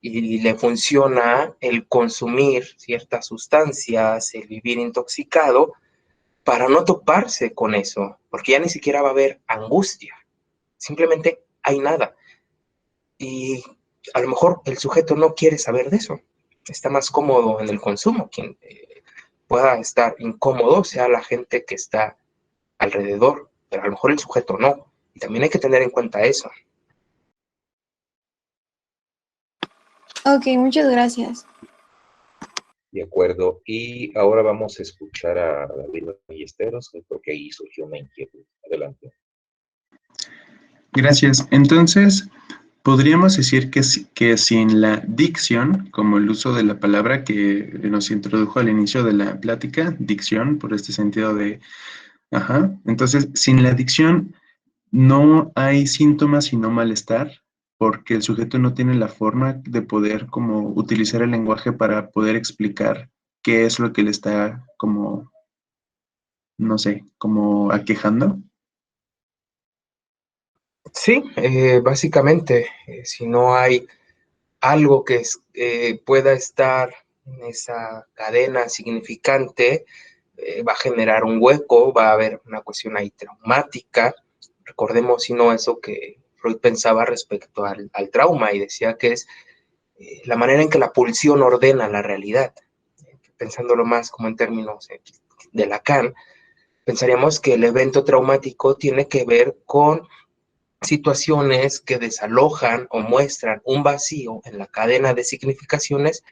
B: y le funciona el consumir ciertas sustancias, el vivir intoxicado, para no toparse con eso, porque ya ni siquiera va a haber angustia, simplemente hay nada. Y a lo mejor el sujeto no quiere saber de eso, está más cómodo en el consumo. Quien pueda estar incómodo sea la gente que está alrededor, pero a lo mejor el sujeto no. Y también hay que tener en cuenta eso.
G: Ok, muchas gracias.
A: De acuerdo. Y ahora vamos a escuchar a David Ballesteros, porque ahí surgió una inquietud. Adelante.
E: Gracias. Entonces, podríamos decir que sin la dicción, como el uso de la palabra que nos introdujo al inicio de la plática, dicción, por este sentido de, ajá, entonces, sin la dicción no hay síntomas sino malestar, porque el sujeto no tiene la forma de poder como utilizar el lenguaje para poder explicar qué es lo que le está como, no sé, como aquejando.
B: Sí, básicamente, si no hay algo que pueda estar en esa cadena significante, va a generar un hueco, va a haber una cuestión ahí traumática. Recordemos, si no, eso que Freud pensaba respecto al trauma y decía que es la manera en que la pulsión ordena la realidad. Pensándolo más como en términos de Lacan, pensaríamos que el evento traumático tiene que ver con situaciones que desalojan o muestran un vacío en la cadena de significaciones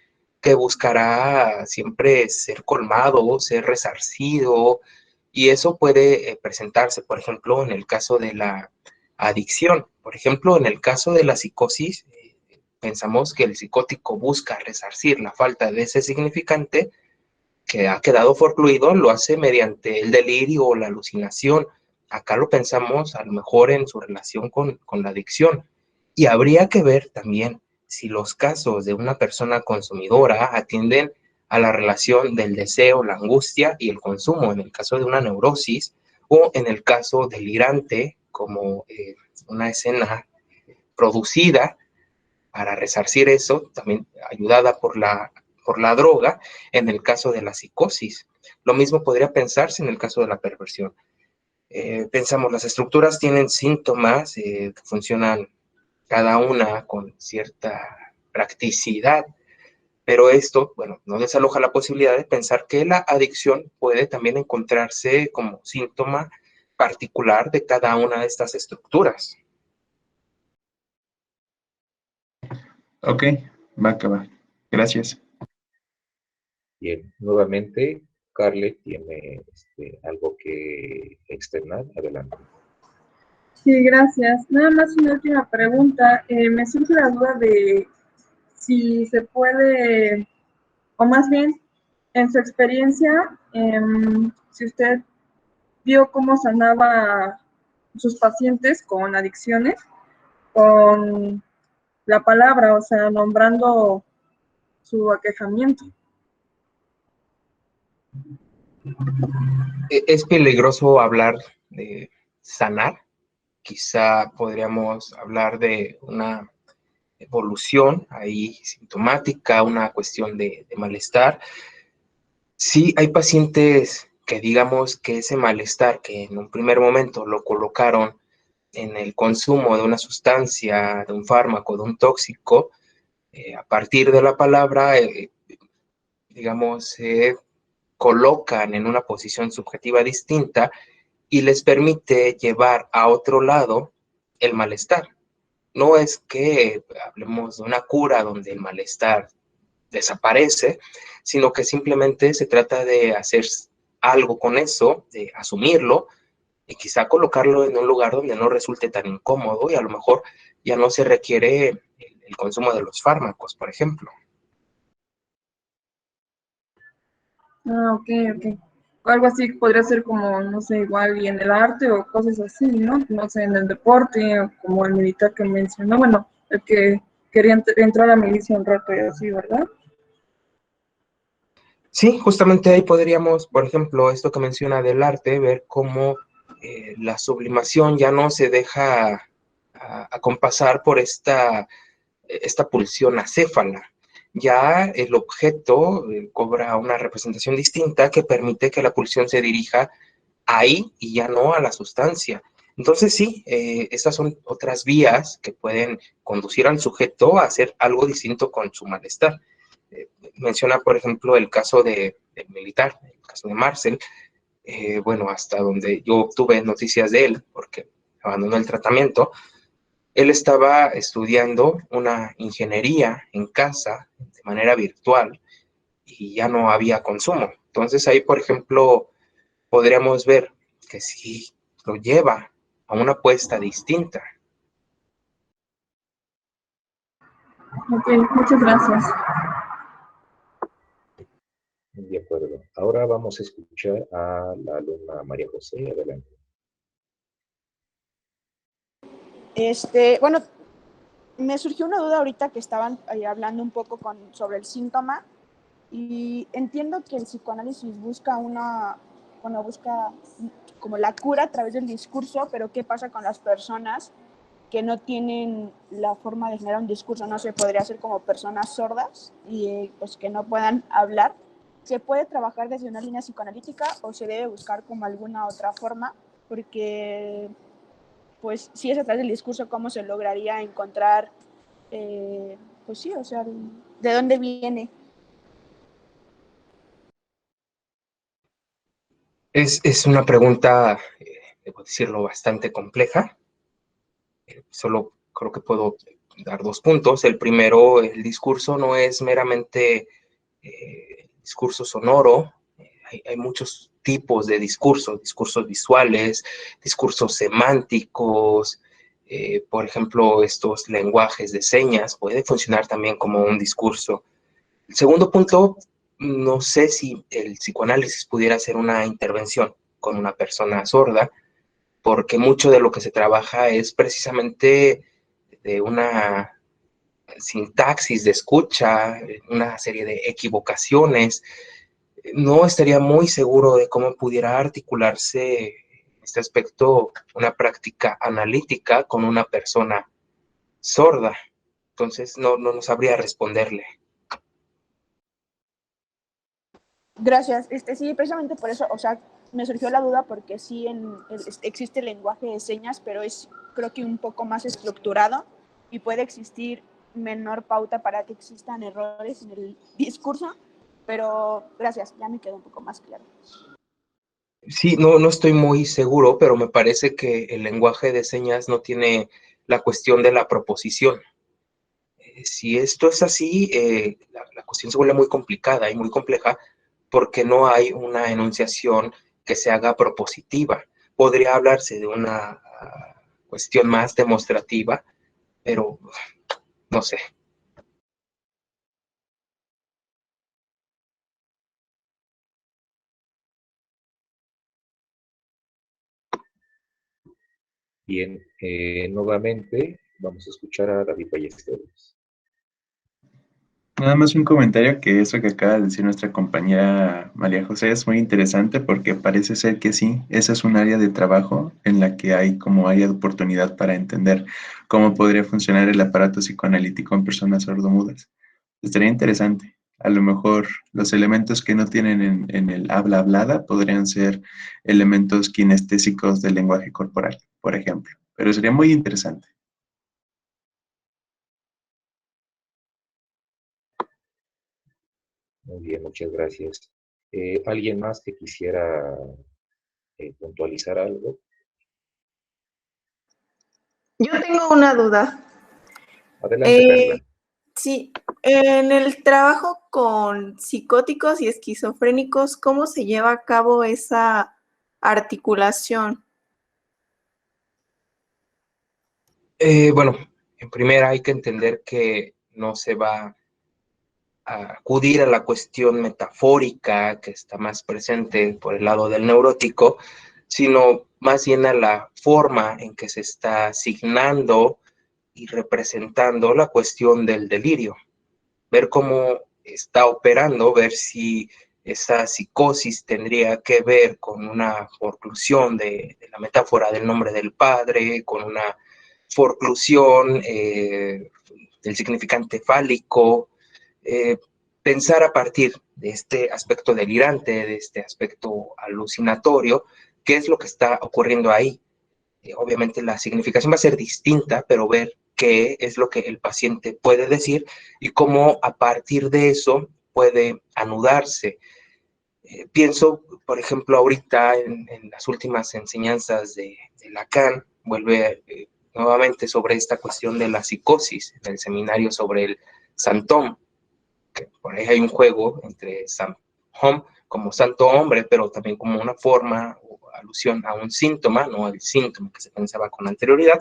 B: que buscará siempre ser colmado, ser resarcido, y eso puede presentarse, por ejemplo, en el caso de la adicción. Por ejemplo, en el caso de la psicosis, pensamos que el psicótico busca resarcir la falta de ese significante que ha quedado forcluido, lo hace mediante el delirio o la alucinación. Acá lo pensamos a lo mejor en su relación con la adicción. Y habría que ver también si los casos de una persona consumidora atienden a la relación del deseo, la angustia y el consumo, en el caso de una neurosis, o en el caso delirante, como una escena producida para resarcir eso, también ayudada por la droga, en el caso de la psicosis. Lo mismo podría pensarse en el caso de la perversión. Pensamos, las estructuras tienen síntomas que funcionan cada una con cierta practicidad, pero esto, bueno, no desaloja la posibilidad de pensar que la adicción puede también encontrarse como síntoma particular de cada una de estas estructuras.
E: Ok, va que va. Gracias.
A: Bien, nuevamente, Carle tiene algo que externar. Adelante.
C: Sí, gracias. Nada más una última pregunta. Me surge la duda de si se puede, o más bien, en su experiencia, si usted vio cómo sanaba sus pacientes con adicciones, con la palabra, o sea, nombrando su aquejamiento.
B: Es peligroso hablar de sanar. Quizá podríamos hablar de una evolución ahí sintomática, una cuestión de malestar. Sí, hay pacientes que digamos que ese malestar que en un primer momento lo colocaron en el consumo de una sustancia, de un fármaco, de un tóxico, a partir de la palabra, digamos, se colocan en una posición subjetiva distinta y les permite llevar a otro lado el malestar. No es que hablemos de una cura donde el malestar desaparece, sino que simplemente se trata de hacer algo con eso, de asumirlo y quizá colocarlo en un lugar donde no resulte tan incómodo y a lo mejor ya no se requiere el consumo de los fármacos, por ejemplo.
C: Ah, ok, ok. Algo así podría ser como, no sé, igual y en el arte o cosas así, ¿no? No sé, en el deporte, o como el militar que mencionó, bueno, el que quería entrar a la milicia un rato y así, ¿verdad?
B: Sí, justamente ahí podríamos, por ejemplo, esto que menciona del arte, ver cómo la sublimación ya no se deja acompasar por esta pulsión acéfala. Ya el objeto cobra una representación distinta que permite que la pulsión se dirija ahí y ya no a la sustancia. Entonces sí, estas son otras vías que pueden conducir al sujeto a hacer algo distinto con su malestar. Menciona, por ejemplo, el caso del militar, el caso de Marcel. Bueno, hasta donde yo obtuve noticias de él, porque abandonó el tratamiento, él estaba estudiando una ingeniería en casa de manera virtual y ya no había consumo. Entonces ahí, por ejemplo, podríamos ver que sí lo lleva a una apuesta distinta.
C: Ok, muchas gracias.
A: De acuerdo. Ahora vamos a escuchar a la alumna María José. Adelante.
H: Bueno, me surgió una duda ahorita que estaban hablando un poco sobre el síntoma y entiendo que el psicoanálisis busca busca como la cura a través del discurso, pero ¿qué pasa con las personas que no tienen la forma de generar un discurso? No sé, podría ser como personas sordas y pues que no puedan hablar. ¿Se puede trabajar desde una línea psicoanalítica o se debe buscar como alguna otra forma? Porque pues si es a través del discurso, ¿cómo se lograría encontrar, pues sí, o sea, de dónde viene?
B: Es una pregunta, debo decirlo, bastante compleja. Solo creo que puedo dar 2 puntos. El primero, el discurso no es meramente discurso sonoro. Hay muchos tipos de discursos, discursos visuales, discursos semánticos, por ejemplo, estos lenguajes de señas, puede funcionar también como un discurso. El segundo punto, no sé si el psicoanálisis pudiera ser una intervención con una persona sorda, porque mucho de lo que se trabaja es precisamente de una sintaxis de escucha, una serie de equivocaciones. No estaría muy seguro de cómo pudiera articularse este aspecto, una práctica analítica con una persona sorda. Entonces, no sabría responderle.
H: Gracias. Sí, precisamente por eso, o sea, me surgió la duda porque sí existe el lenguaje de señas, pero es creo que un poco más estructurado y puede existir menor pauta para que existan errores en el discurso, pero gracias, ya me quedó un poco más claro.
B: Sí, no estoy muy seguro, pero me parece que el lenguaje de señas no tiene la cuestión de la proposición. Si esto es así, la cuestión se vuelve muy complicada y muy compleja porque no hay una enunciación que se haga propositiva. Podría hablarse de una cuestión más demostrativa, pero no sé.
A: Bien, nuevamente vamos a escuchar a David Ballesteros.
E: Nada más un comentario que eso que acaba de decir nuestra compañera María José es muy interesante porque parece ser que sí, esa es un área de trabajo en la que hay como área de oportunidad para entender cómo podría funcionar el aparato psicoanalítico en personas sordomudas. Estaría interesante. A lo mejor los elementos que no tienen en el habla hablada podrían ser elementos kinestésicos del lenguaje corporal, por ejemplo. Pero sería muy interesante.
A: Muy bien, muchas gracias. ¿Alguien más que quisiera puntualizar algo?
I: Yo tengo una duda.
A: Adelante, Carla.
I: Sí, en el trabajo con psicóticos y esquizofrénicos, ¿cómo se lleva a cabo esa articulación?
B: Bueno, en primera hay que entender que no se va a acudir a la cuestión metafórica que está más presente por el lado del neurótico, sino más bien a la forma en que se está asignando y representando la cuestión del delirio. Ver cómo está operando, ver si esa psicosis tendría que ver con una forclusión de la metáfora del nombre del padre, con una forclusión del significante fálico, pensar a partir de este aspecto delirante, de este aspecto alucinatorio, qué es lo que está ocurriendo ahí. Obviamente la significación va a ser distinta, pero ver qué es lo que el paciente puede decir y cómo a partir de eso puede anudarse. Pienso, por ejemplo, ahorita en las últimas enseñanzas de Lacan, vuelve nuevamente sobre esta cuestión de la psicosis, en el seminario sobre el Santom, que por ahí hay un juego entre Santom como santo hombre, pero también como una forma o alusión a un síntoma, no el síntoma que se pensaba con anterioridad,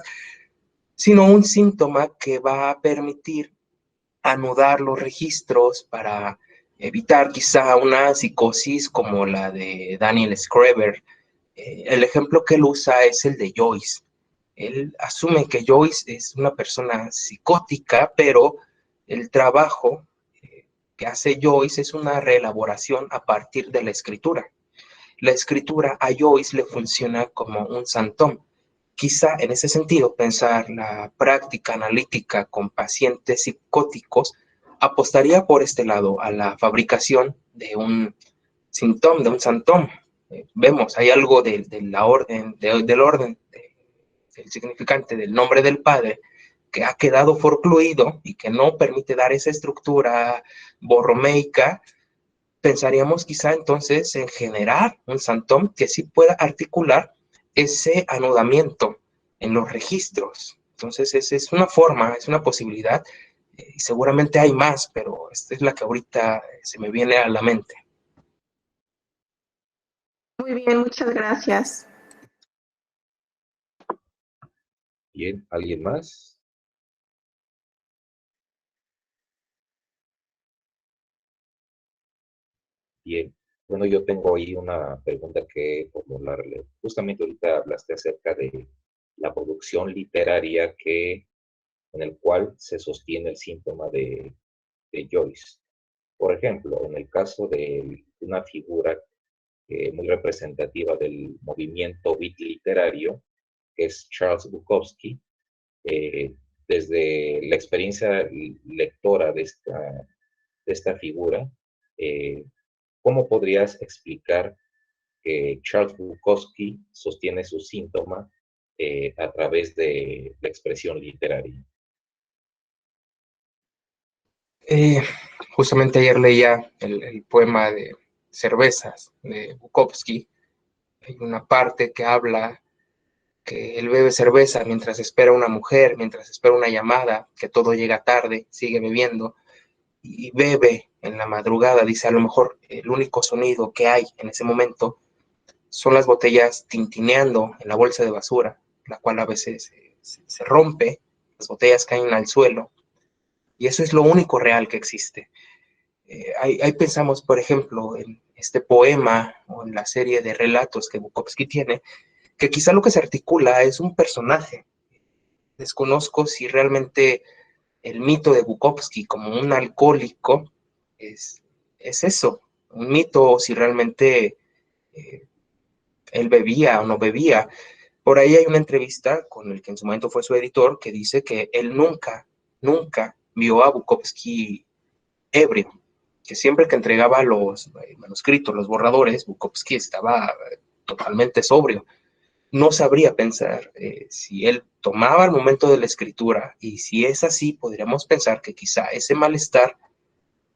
B: sino un síntoma que va a permitir anudar los registros para evitar quizá una psicosis como la de Daniel Schreiber. El ejemplo que él usa es el de Joyce. Él asume que Joyce es una persona psicótica, pero el trabajo que hace Joyce es una reelaboración a partir de la escritura. La escritura a Joyce le funciona como un santón. Quizá en ese sentido pensar la práctica analítica con pacientes psicóticos apostaría por este lado a la fabricación de un síntoma, de un santón. Vemos, hay algo del orden del significante del nombre del padre que ha quedado forcluido y que no permite dar esa estructura borromeica. Pensaríamos quizá entonces en generar un santón que sí pueda articular ese anudamiento en los registros. Entonces, esa es una forma, es una posibilidad, y seguramente hay más, pero esta es la que ahorita se me viene a la mente.
I: Muy bien, muchas gracias.
A: Bien, ¿alguien más? Bien, bueno, yo tengo ahí una pregunta que formularle. Justamente ahorita hablaste acerca de la producción literaria en el cual se sostiene el síntoma de Joyce. Por ejemplo, en el caso de una figura muy representativa del movimiento beat literario, que es Charles Bukowski, desde la experiencia lectora de esta figura, ¿cómo podrías explicar que Charles Bukowski sostiene su síntoma a través de la expresión literaria?
B: Justamente ayer leía el poema de Cervezas de Bukowski. Hay una parte que habla que él bebe cerveza mientras espera una mujer, mientras espera una llamada, que todo llega tarde, sigue bebiendo y bebe en la madrugada. Dice, a lo mejor el único sonido que hay en ese momento son las botellas tintineando en la bolsa de basura, la cual a veces se rompe, las botellas caen al suelo y eso es lo único real que existe. Ahí pensamos, por ejemplo, en este poema o en la serie de relatos que Bukowski tiene, que quizá lo que se articula es un personaje. Desconozco si realmente el mito de Bukowski como un alcohólico es eso, un mito si realmente él bebía o no bebía. Por ahí hay una entrevista con el que en su momento fue su editor que dice que él nunca vio a Bukowski ebrio, que siempre que entregaba los manuscritos, los borradores, Bukowski estaba totalmente sobrio. No sabría pensar si él tomaba el momento de la escritura, y si es así, podríamos pensar que quizá ese malestar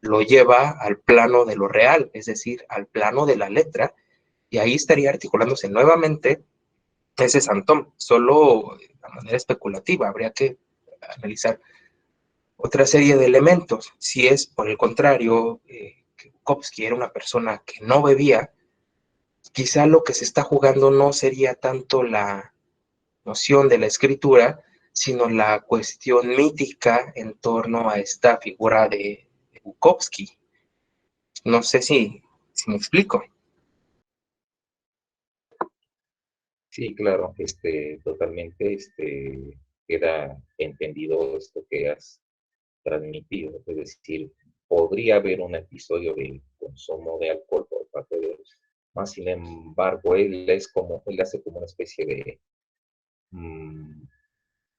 B: lo lleva al plano de lo real, es decir, al plano de la letra, y ahí estaría articulándose nuevamente ese Santón, solo de manera especulativa. Habría que analizar otra serie de elementos. Si es, por el contrario, que Bukowski era una persona que no bebía, quizá lo que se está jugando no sería tanto la noción de la escritura, sino la cuestión mítica en torno a esta figura de Bukowski. No sé si me explico.
A: Sí, claro, totalmente, queda entendido esto que has transmitido, es decir, podría haber un episodio de consumo de alcohol por parte de ellos, más sin embargo, él hace como una especie de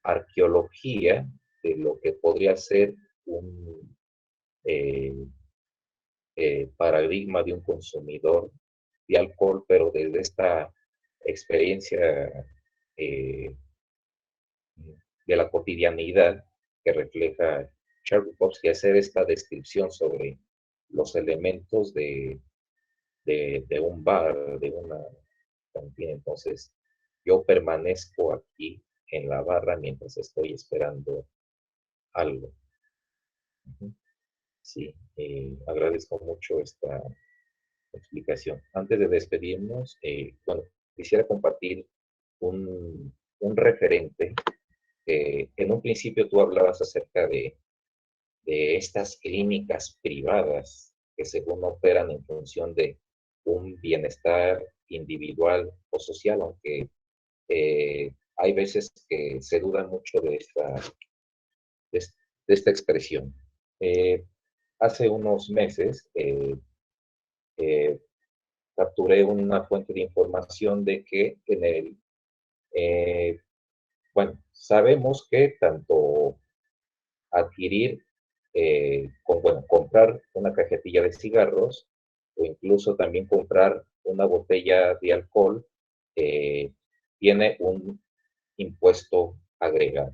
A: arqueología de lo que podría ser un eh, paradigma de un consumidor de alcohol, pero desde esta experiencia eh, de la cotidianidad que refleja Charles Bukowski, hacer esta descripción sobre los elementos de un bar, de una cantina. Entonces, yo permanezco aquí en la barra mientras estoy esperando algo. Sí, agradezco mucho esta explicación. Antes de despedirnos, bueno, quisiera compartir un referente. En un principio tú hablabas acerca de estas clínicas privadas que según operan en función de un bienestar individual o social, aunque hay veces que se duda mucho de esta expresión. Eh, Hace unos meses eh, capturé una fuente de información de que bueno, sabemos que tanto adquirir, bueno, comprar una cajetilla de cigarros o incluso también comprar una botella de alcohol tiene un impuesto agregado.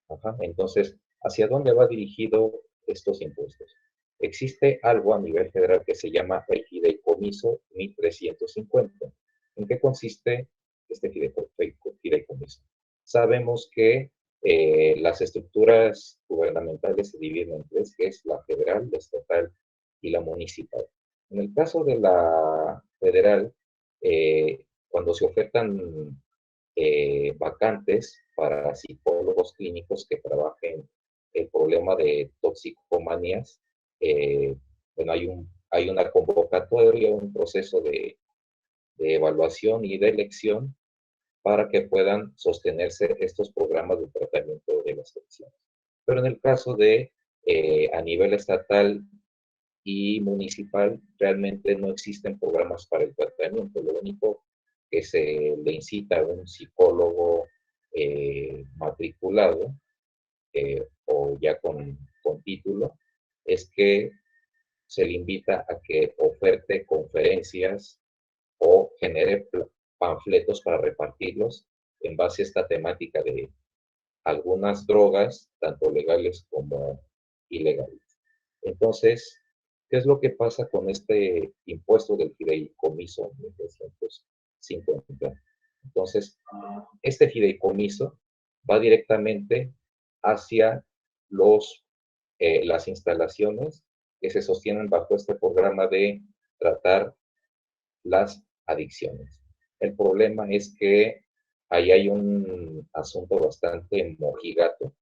A: Ajá. Entonces, ¿hacia dónde va dirigido estos impuestos? Existe algo a nivel federal que se llama el fideicomiso 1350. ¿En qué consiste este fideicomiso? Sabemos que las estructuras gubernamentales se dividen en tres, que es la federal, la estatal y la municipal. En el caso de la federal, cuando se ofertan vacantes para psicólogos clínicos que trabajen el problema de toxicomanías, bueno, hay una convocatoria, un proceso de evaluación y de elección para que puedan sostenerse estos programas de tratamiento de las adicciones. Pero en el caso de a nivel estatal y municipal, realmente no existen programas para el tratamiento. Lo único que se le incita a un psicólogo matriculado o ya con título es que se le invita a que oferte conferencias o genere panfletos para repartirlos en base a esta temática de algunas drogas, tanto legales como ilegales. Entonces, ¿qué es lo que pasa con este impuesto del fideicomiso 1350? Entonces, este fideicomiso va directamente hacia las instalaciones que se sostienen bajo este programa de tratar las adicciones. El problema es que ahí hay un asunto bastante mojigato,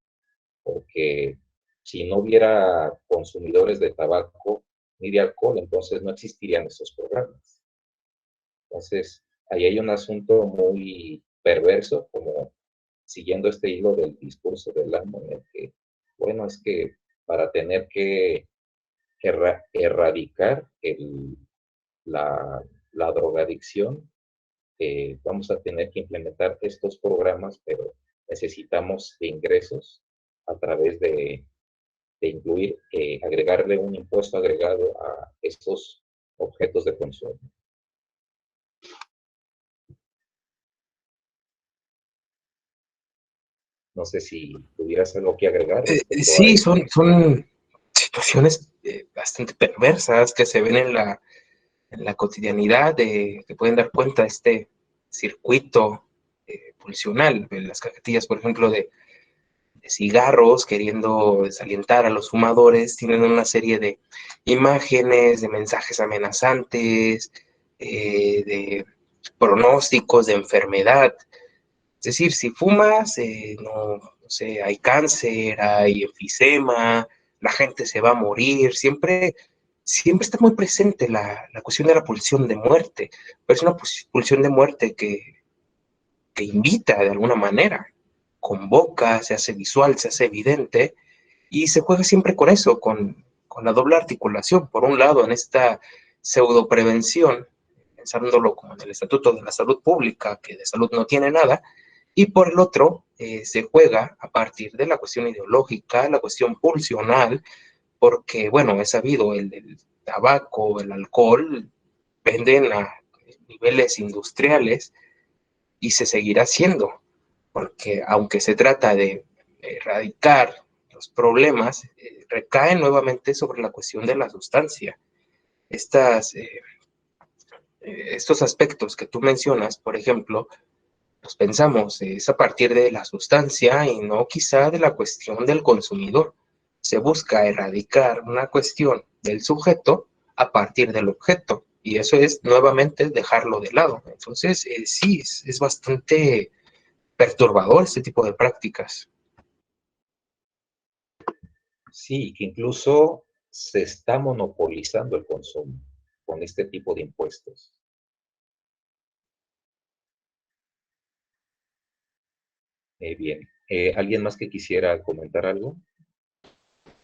A: porque si no hubiera consumidores de tabaco ni de alcohol, entonces no existirían esos programas. Entonces, ahí hay un asunto muy perverso, como siguiendo este hilo del discurso del amo, en el que Bueno, es que para tener que erradicar la drogadicción, vamos a tener que implementar estos programas, pero necesitamos de ingresos a través de incluir, agregarle un impuesto agregado a estos objetos de consumo. No sé si tuvieras algo que agregar respecto a
B: Sí,
A: esto.
B: son situaciones bastante perversas que se ven en la cotidianidad, que pueden dar cuenta de este circuito pulsional, de las cajetillas, por ejemplo, de cigarros, queriendo desalientar a los fumadores, tienen una serie de imágenes, de mensajes amenazantes, de pronósticos de enfermedad. Es decir, si fumas, no sé, hay cáncer, hay enfisema, la gente se va a morir, siempre está muy presente la cuestión de la pulsión de muerte, pero es una pulsión de muerte que invita de alguna manera, convoca, se hace visual, se hace evidente, y se juega siempre con eso, con la doble articulación. Por un lado, en esta pseudoprevención, pensándolo como en el Estatuto de la Salud Pública, que de salud no tiene nada, y por el otro, se juega a partir de la cuestión ideológica, la cuestión pulsional, porque, bueno, es sabido, el tabaco, el alcohol, venden a niveles industriales y se seguirá haciendo, porque aunque se trata de erradicar los problemas, recaen nuevamente sobre la cuestión de la sustancia. Estos aspectos que tú mencionas, por ejemplo, los pensamos, es a partir de la sustancia y no quizá de la cuestión del consumidor. Se busca erradicar una cuestión del sujeto a partir del objeto, y eso es nuevamente dejarlo de lado. Entonces, sí, es bastante perturbador este tipo de prácticas.
A: Sí, que incluso se está monopolizando el consumo con este tipo de impuestos. Bien, ¿alguien más que quisiera comentar algo?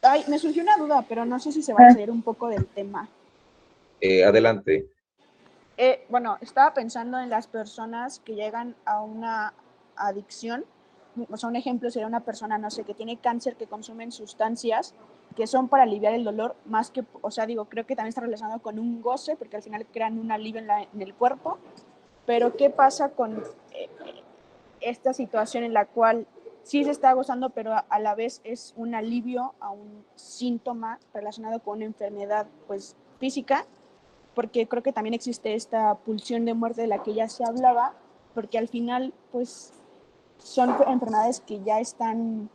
H: Ay, me surgió una duda, pero no sé si se va a salir un poco del tema.
A: Adelante.
H: Bueno, estaba pensando en las personas que llegan a una adicción. O sea, un ejemplo sería una persona, no sé, que tiene cáncer, que consumen sustancias que son para aliviar el dolor, más que, o sea, digo, creo que también está relacionado con un goce, porque al final crean un alivio en el cuerpo. Pero, ¿qué pasa con esta situación en la cual sí se está gozando, pero a la vez es un alivio a un síntoma relacionado con una enfermedad, pues, física? Porque creo que también existe esta pulsión de muerte de la que ya se hablaba, porque al final, pues, son enfermedades que ya están,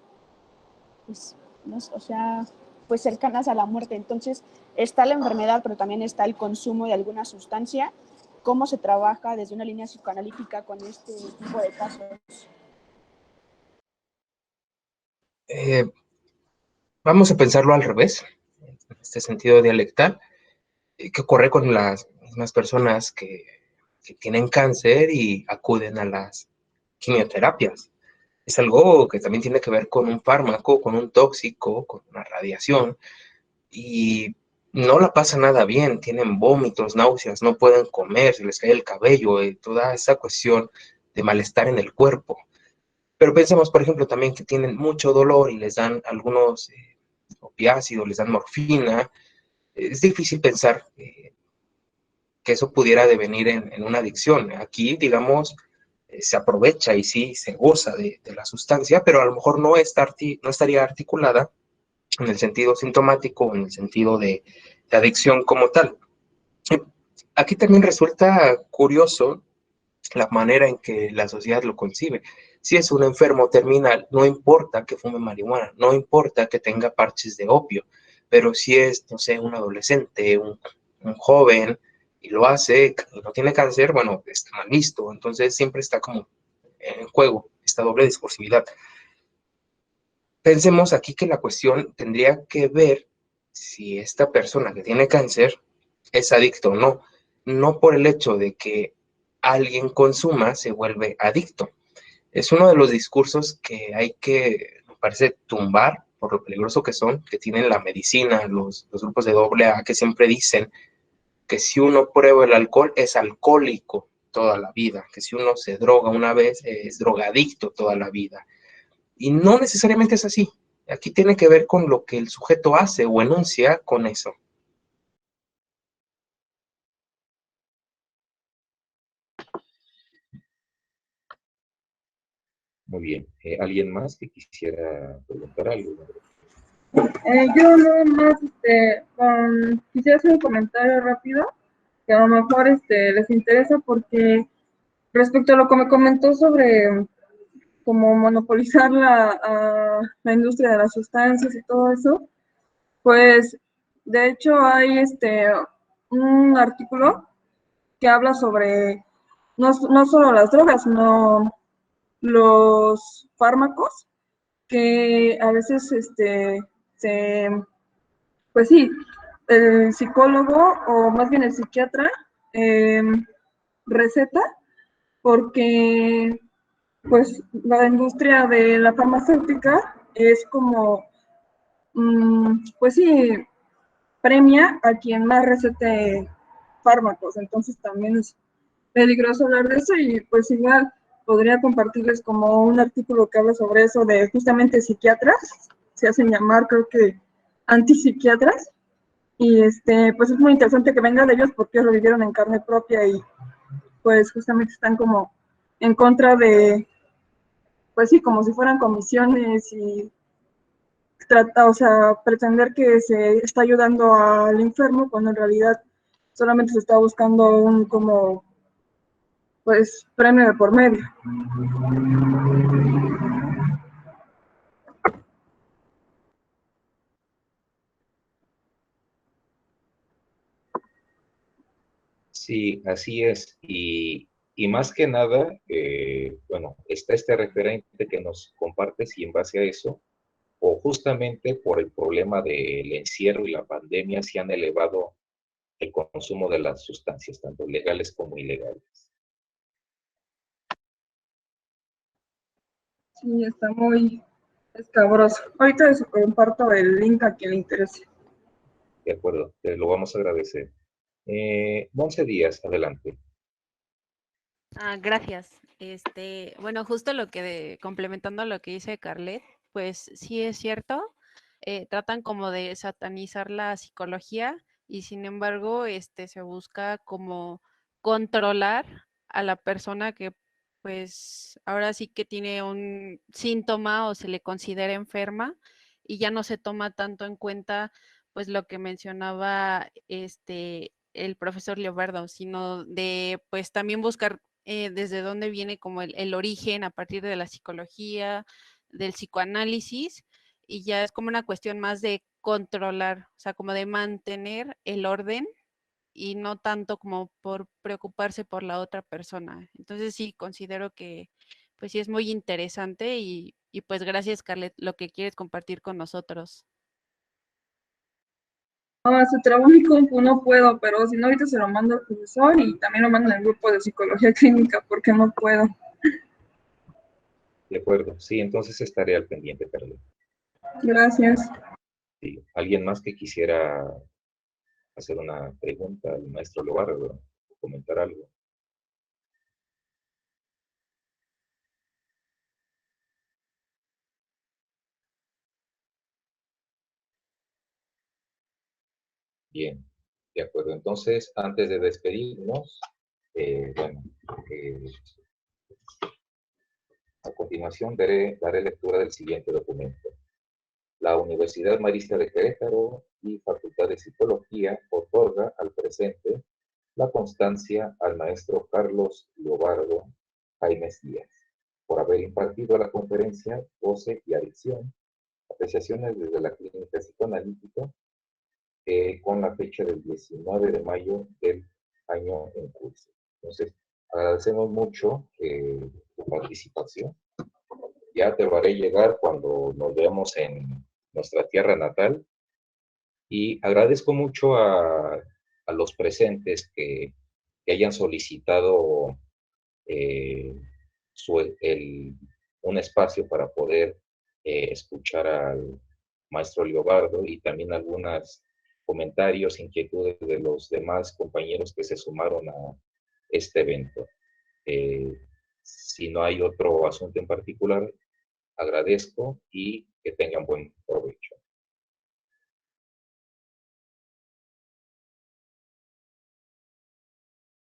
H: pues, no, o sea, pues cercanas a la muerte. Entonces, está la enfermedad, pero también está el consumo de alguna sustancia. ¿Cómo se trabaja desde una línea psicoanalítica con este tipo de casos?
B: Vamos a pensarlo al revés, en este sentido dialectal. ¿Qué ocurre con las mismas personas que tienen cáncer y acuden a las quimioterapias? Es algo que también tiene que ver con un fármaco, con un tóxico, con una radiación, y no la pasa nada bien, tienen vómitos, náuseas, no pueden comer, se les cae el cabello, toda esa cuestión de malestar en el cuerpo. Pero pensemos, por ejemplo, también que tienen mucho dolor y les dan algunos opiáceos, les dan morfina. Es difícil pensar que eso pudiera devenir en una adicción. Aquí, digamos, se aprovecha y sí se goza de la sustancia, pero a lo mejor no estaría articulada en el sentido sintomático o en el sentido de adicción como tal. Aquí también resulta curioso la manera en que la sociedad lo concibe. Si es un enfermo terminal, no importa que fume marihuana, no importa que tenga parches de opio, pero si es, no sé, un adolescente, un joven, y lo hace y no tiene cáncer, bueno, está mal visto. Entonces siempre está como en juego esta doble discursividad. Pensemos aquí que la cuestión tendría que ver si esta persona que tiene cáncer es adicto o no. No por el hecho de que alguien consuma se vuelve adicto. Es uno de los discursos que hay que, me parece, tumbar, por lo peligroso que son, que tienen la medicina, los grupos de AA, que siempre dicen que si uno prueba el alcohol es alcohólico toda la vida, que si uno se droga una vez es drogadicto toda la vida. Y no necesariamente es así. Aquí tiene que ver con lo que el sujeto hace o enuncia con eso.
A: Muy bien. ¿Alguien más que quisiera preguntar algo?
C: Yo nada más quisiera hacer un comentario rápido, que a lo mejor les interesa porque respecto a lo que me comentó sobre cómo monopolizar la industria de las sustancias y todo eso, pues de hecho hay un artículo que habla sobre no solo las drogas, sino los fármacos que a veces se, pues sí, el psicólogo o más bien el psiquiatra receta porque pues la industria de la farmacéutica es como, pues sí, premia a quien más recete fármacos, entonces también es peligroso hablar de eso y pues igual podría compartirles como un artículo que habla sobre eso de justamente psiquiatras, se hacen llamar creo que antipsiquiatras, y pues es muy interesante que venga de ellos porque ellos lo vivieron en carne propia y pues justamente están como en contra de, pues sí, como si fueran comisiones y o sea, pretender que se está ayudando al enfermo cuando en realidad solamente se está buscando un como, pues, premio de por medio.
A: Sí, así es. Y más que nada, bueno, está este referente que nos compartes y en base a eso, o justamente por el problema del encierro y la pandemia, se han elevado el consumo de las sustancias, tanto legales como ilegales.
C: Sí, está muy escabroso. Ahorita les comparto el link a quien le interese.
A: De acuerdo, te lo vamos a agradecer. Monse Díaz, adelante.
D: Gracias. Bueno, justo complementando lo que dice Carlet, pues sí es cierto, tratan como de satanizar la psicología y sin embargo, se busca como controlar a la persona que pues ahora sí que tiene un síntoma o se le considera enferma y ya no se toma tanto en cuenta pues lo que mencionaba el profesor Leobardo, sino de pues también buscar desde dónde viene como el origen a partir de la psicología, del psicoanálisis, y ya es como una cuestión más de controlar, o sea, como de mantener el orden y no tanto como por preocuparse por la otra persona. Entonces sí, considero que pues sí es muy interesante y pues gracias, Scarlett, lo que quieres compartir con nosotros.
C: No, se trabó mi compu, no puedo, pero si no, ahorita se lo mando al profesor y también lo mando en el grupo de psicología clínica porque no puedo.
A: De acuerdo, sí, entonces estaré al pendiente, Carlos.
C: Gracias.
A: Sí. ¿Alguien más que quisiera hacer una pregunta al maestro Leobardo o comentar algo? Bien, de acuerdo. Entonces, antes de despedirnos, bueno, a continuación daré lectura del siguiente documento. La Universidad Marista de Querétaro y Facultad de Psicología otorga al presente la constancia al maestro Carlos Leobardo Jaimes Díaz por haber impartido la conferencia Voce y Adicción, apreciaciones desde la clínica psicoanalítica, con la fecha del 19 de mayo del año en curso. Entonces, agradecemos mucho tu participación. Ya te lo haré llegar cuando nos veamos en nuestra tierra natal. Y agradezco mucho a los presentes que hayan solicitado eh, un espacio para poder escuchar maestro Leobardo, y también algunos comentarios, inquietudes de los demás compañeros que se sumaron a este evento. Si no hay otro asunto en particular, agradezco y que tengan buen provecho.